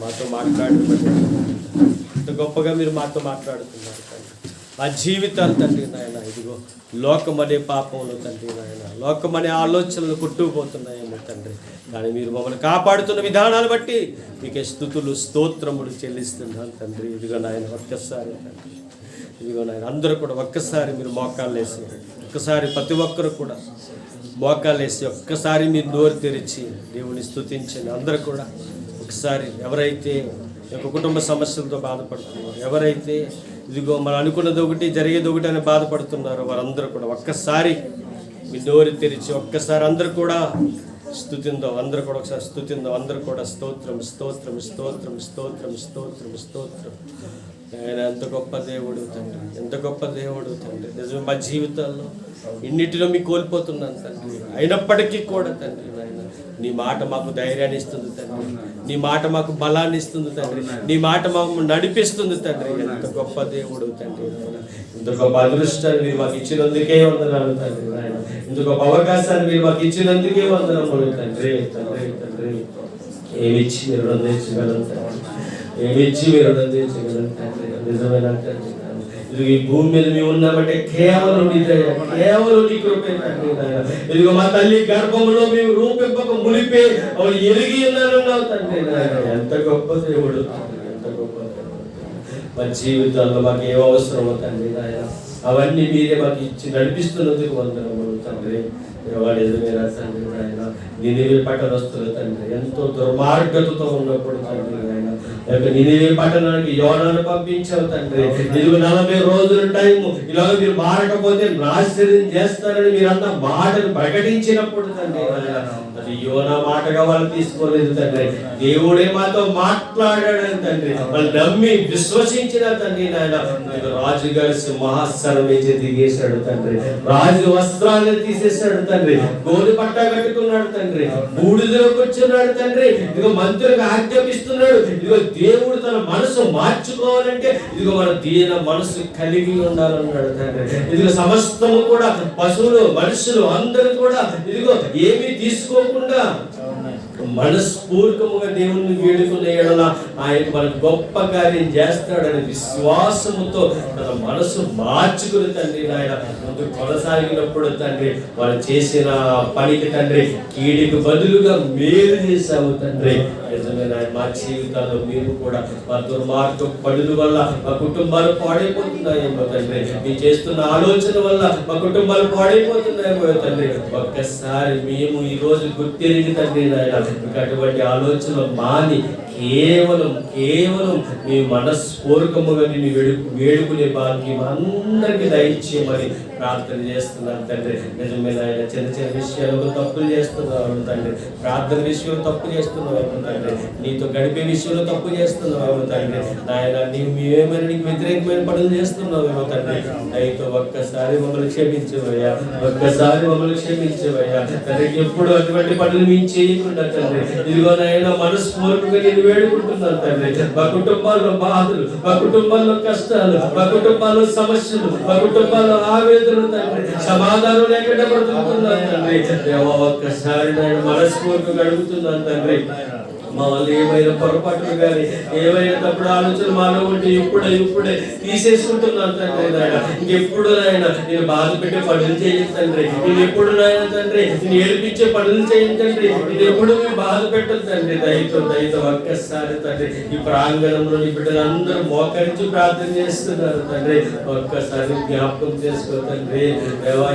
మాతో మాట్లాడుతున్నారు, ఇంత గొప్పగా మీరు మాతో మాట్లాడుతున్నారు తండ్రి. ఆ జీవితాలు తండ్రి నాయన ఇదిగో లోకమనే పాపంలో తండ్రి నాయన, లోకమనే ఆలోచనలు కొట్టుకుపోతున్నాయేమో తండ్రి, కానీ మీరు మమ్మల్ని కాపాడుతున్న విధానాలు బట్టి మీకే స్తుతులు స్తోత్రములు చెల్లిస్తున్నాను తండ్రి. ఇదిగో నాయన ఒక్కసారి తండ్రి, ఇదిగో నాయన అందరూ కూడా ఒక్కసారి మీరు మోకాళ్ళు వేసి, ఒక్కసారి ప్రతి ఒక్కరు కూడా మోకాళ్ళు వేసి ఒక్కసారి మీరు నోరు తెరిచి దేవుని స్తుతించండి. అందరూ కూడా ఒకసారి ఎవరైతే ఒక కుటుంబ సమస్యలతో బాధపడుతున్నారు, ఎవరైతే ఇదిగో మనం అనుకున్నది ఒకటి జరిగేది ఒకటి అని బాధపడుతున్నారో వారందరూ కూడా ఒక్కసారి మీ నోరు తెరిచి ఒక్కసారి అందరూ కూడా స్తుతిందాం. అందరూ కూడా ఒకసారి స్తుతిందాం. అందరూ కూడా స్తోత్రం స్తోత్రం స్తోత్రం స్తోత్రం స్తోత్రం స్తోత్రం. ఆయన ఎంత గొప్ప దేవుడు తండ్రి, ఎంత గొప్ప దేవుడు తండ్రి. నిజమే మా జీవితాల్లో ఇన్నిటిలో మీకు కోల్పోతున్నాను తండ్రి, అయినప్పటికీ కూడా తండ్రి నాయన నీ మాట మాకు ధైర్యాన్ని ఇస్తుంది తండ్రి, నీ మాట మాకు బలాన్ని ఇస్తుంది తండ్రి, నీ మాట మాకు నడిపిస్తుంది తండ్రి. ఎంత గొప్ప దేవుడు తండ్రి, ఇంత గొప్ప అదృష్టాన్ని మీరు మాకు ఇచ్చినందుకే వందనాలు తండ్రి నాయన, ఇంత గొప్ప అవకాశాన్ని మీరు మాకు ఇచ్చినందుకే వందనములు తండ్రి. తండ్రి తండ్రి ఏమిచ్చి మీరు అందించగలరు తండ్రి, ఏమిచ్చి మీరు అందించగలరు తండ్రి. నిజమైన తండ్రి ఈ భూమి మీద మేము ఉన్నామంటే కేవలం నీ దయ, కేవలం నీ కృపే తండ్రి నాయన. ఇదిగో మా తల్లి గర్భంలో మేము రూపింపక మునిపే అవి ఎరిగి ఉన్నాను తండ్రి నాయన. ఎంత గొప్ప దేవుడు, ఎంత గొప్ప దేవుడు. మా జీవితాల్లో మాకు ఏం అవసరమో తండ్రి నాయన అవన్నీ మీరే మాకు ఇచ్చి నడిపిస్తున్నందుకు వందనములు తండ్రి. నిజమేనా తండ్రి నాయన, నినివే పట్టణస్తులు తండ్రి ఎంతో దుర్మార్గతతో ఉన్నప్పుడు తండ్రి నాయన నినివే పట్టణానికి యోనాను పంపించావు తండ్రి. ఇదిగో 40 రోజుల టైం ఇలాగ మీరు మారకపోతే నాశనం చేస్తారని మీరంతా మాటలు ప్రకటించినప్పుడు తండ్రి అది యోనా మాటగా వాళ్ళు తీసుకోలేదు తండ్రి, దేవుడే మాతో మాట్లాడాడు తండ్రి. వాళ్ళు నమ్మి విశ్వసించిన తండ్రి నాయన రాజుగారి సింహాసనం వేసి దిగేశాడు తండ్రి, రాజు వస్త్రాలను తీసేశాడు తండ్రి, గోధి పట్ట కట్టుకున్నాడు తండ్రి, బూడిదలోకి వచ్చున్నాడు తండ్రి. ఇదిగో మంత్రులకు ఆజ్ఞాపిస్తున్నాడు. ఇదిగో దేవుడు తన మనసు మార్చుకోవాలంటే ఇదిగో మన దీన మనసు కలిగి ఉండాలన్నాడు తండ్రి. ఇదిగో సమస్తము కూడా పశువులు మనుషులు అందరూ కూడా ఇదిగో ఏమీ తీసుకోకుండా మనస్పూర్వకముగా దేవుణ్ణి వేడుకునే యెడల ఆయన మనకు గొప్ప కార్యం చేస్తాడని విశ్వాసముతో తన మనసు మార్చుకుని తండ్రి నాయన ముందు కొనసాగినప్పుడు తండ్రి వాళ్ళు చేసిన పనికి తండ్రి కీడికి బదులుగా మేలు చేశావు తండ్రి. నిజమైన మా జీవితాల్లో మేము కూడా మా దుర్మార్గ పనుల వల్ల మా కుటుంబాలు పాడైపోతున్నాయేమో తండ్రి, మేము చేస్తున్న ఆలోచన వల్ల మా కుటుంబాలు పాడైపోతున్నాయేమో తండ్రి. ఒక్కసారి మేము ఈ రోజు గుర్తెరిగి తండ్రి నాయన అటువంటి ఆలోచనలు మాని కేవలం మీ మనస్పూర్వకముగా నిన్ను వేడుకునే భాగ్యం అందరికీ దయచేయమని ప్రార్థన చేస్తున్నాను తండ్రి. నిజమే నాయన చిన్న విషయాలు తప్పులు చేస్తున్నావు తండ్రి, ప్రార్థన విషయంలో తప్పు చేస్తున్నావు తండ్రి, నీతో గడిపే విషయంలో తప్పు చేస్తున్నావు తండ్రి నాయన, నీవేమైనా నీకు వ్యతిరేకమైన పనులు చేస్తున్నావేమో తండ్రి. అయితే ఒక్కసారి మమ్మల్ని క్షమించవయ్యా, ఒక్కసారి మమ్మల్ని క్షమించవయ్యా తండ్రి. ఎప్పుడు అటువంటి పనులు మేము చేయకుండా తండ్రి ఇదిగో నాయన మనస్ఫూర్తిగా నేను వేడుకుంటున్నాను తండ్రి. మా కుటుంబాల్లో బాధలు, మా కుటుంబాల్లో కష్టాలు, మా కుటుంబాల్లో సమస్యలు, మా కుటుంబాల్లో ఆవేదనలు తండ్రి సమాధానం లేకుండా బ్రతుకుతున్నాను తండ్రి. ఒక్కసారి నేను మనస్ఫూర్తిగా అడుగుతున్నాను తండ్రి. మా వాళ్ళు ఏమైనా పొరపాట్లు కానీ ఏమైనా తప్పుడు ఆలోచనలు మాలో ఉంటే ఇప్పుడే తీసేసుకుంటున్నాను తండ్రి నాయన. ఇంకెప్పుడు నాయన నేను బాధ పెట్టే పనులు చేయండి తండ్రి. నేను ఎప్పుడు నాయన తండ్రి నేను ఏడిపించే పనులు చేయండి తండ్రి. నేను ఎప్పుడు బాధ పెట్టదు తండ్రి. దయతో ఒక్కసారి తండ్రి ఈ ప్రాంగణంలో నీ బిడ్డలందరూ మోకరించి ప్రార్థన చేస్తున్నారు తండ్రి. ఒక్కసారి జ్ఞాపకం చేసుకో తండ్రి.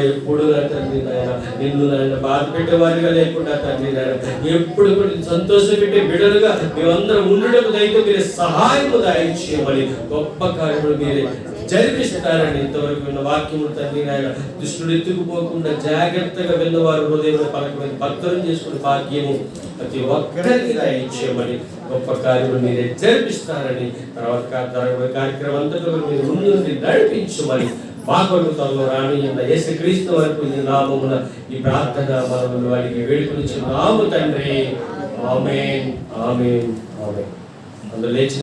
ఎప్పుడు నా తండ్రి నాయన నిన్ను నాయన బాధ పెట్టేవారిగా లేకుండా తండ్రి నాయన ఎప్పుడు కూడా సంతోషం పెట్టే బిడ్డలుగా మేమందరం ఉండటకు దయతో మీరే సహాయము దయచేయమని గొప్ప కార్యములు మీరే జరిపిస్తారని ఇంతవరకు విన్న వాక్యములు తండ్రి నాయన దుష్టుడు ఎత్తుకుపోకుండా జాగ్రత్తగా విన్నవారు హృదయంలో పలకమైన భక్తులను చేసుకునే భాగ్యము ప్రతి ఒక్కరికి దయచేయమని గొప్ప కార్యములు మీరే జరిపిస్తారని తర్వాత కార్యక్రమం అంతటా మీరు ముందు నడిపించమని మా కొడుకులో రాని యేసుక్రీస్తు వరకు ఈ నామమున ఈ ప్రార్థన మనము వారికి వేడుకొనిచున్నాము తండ్రి. ఆమేన్ ఆమేన్ ఆమేన్. అందులో లేచి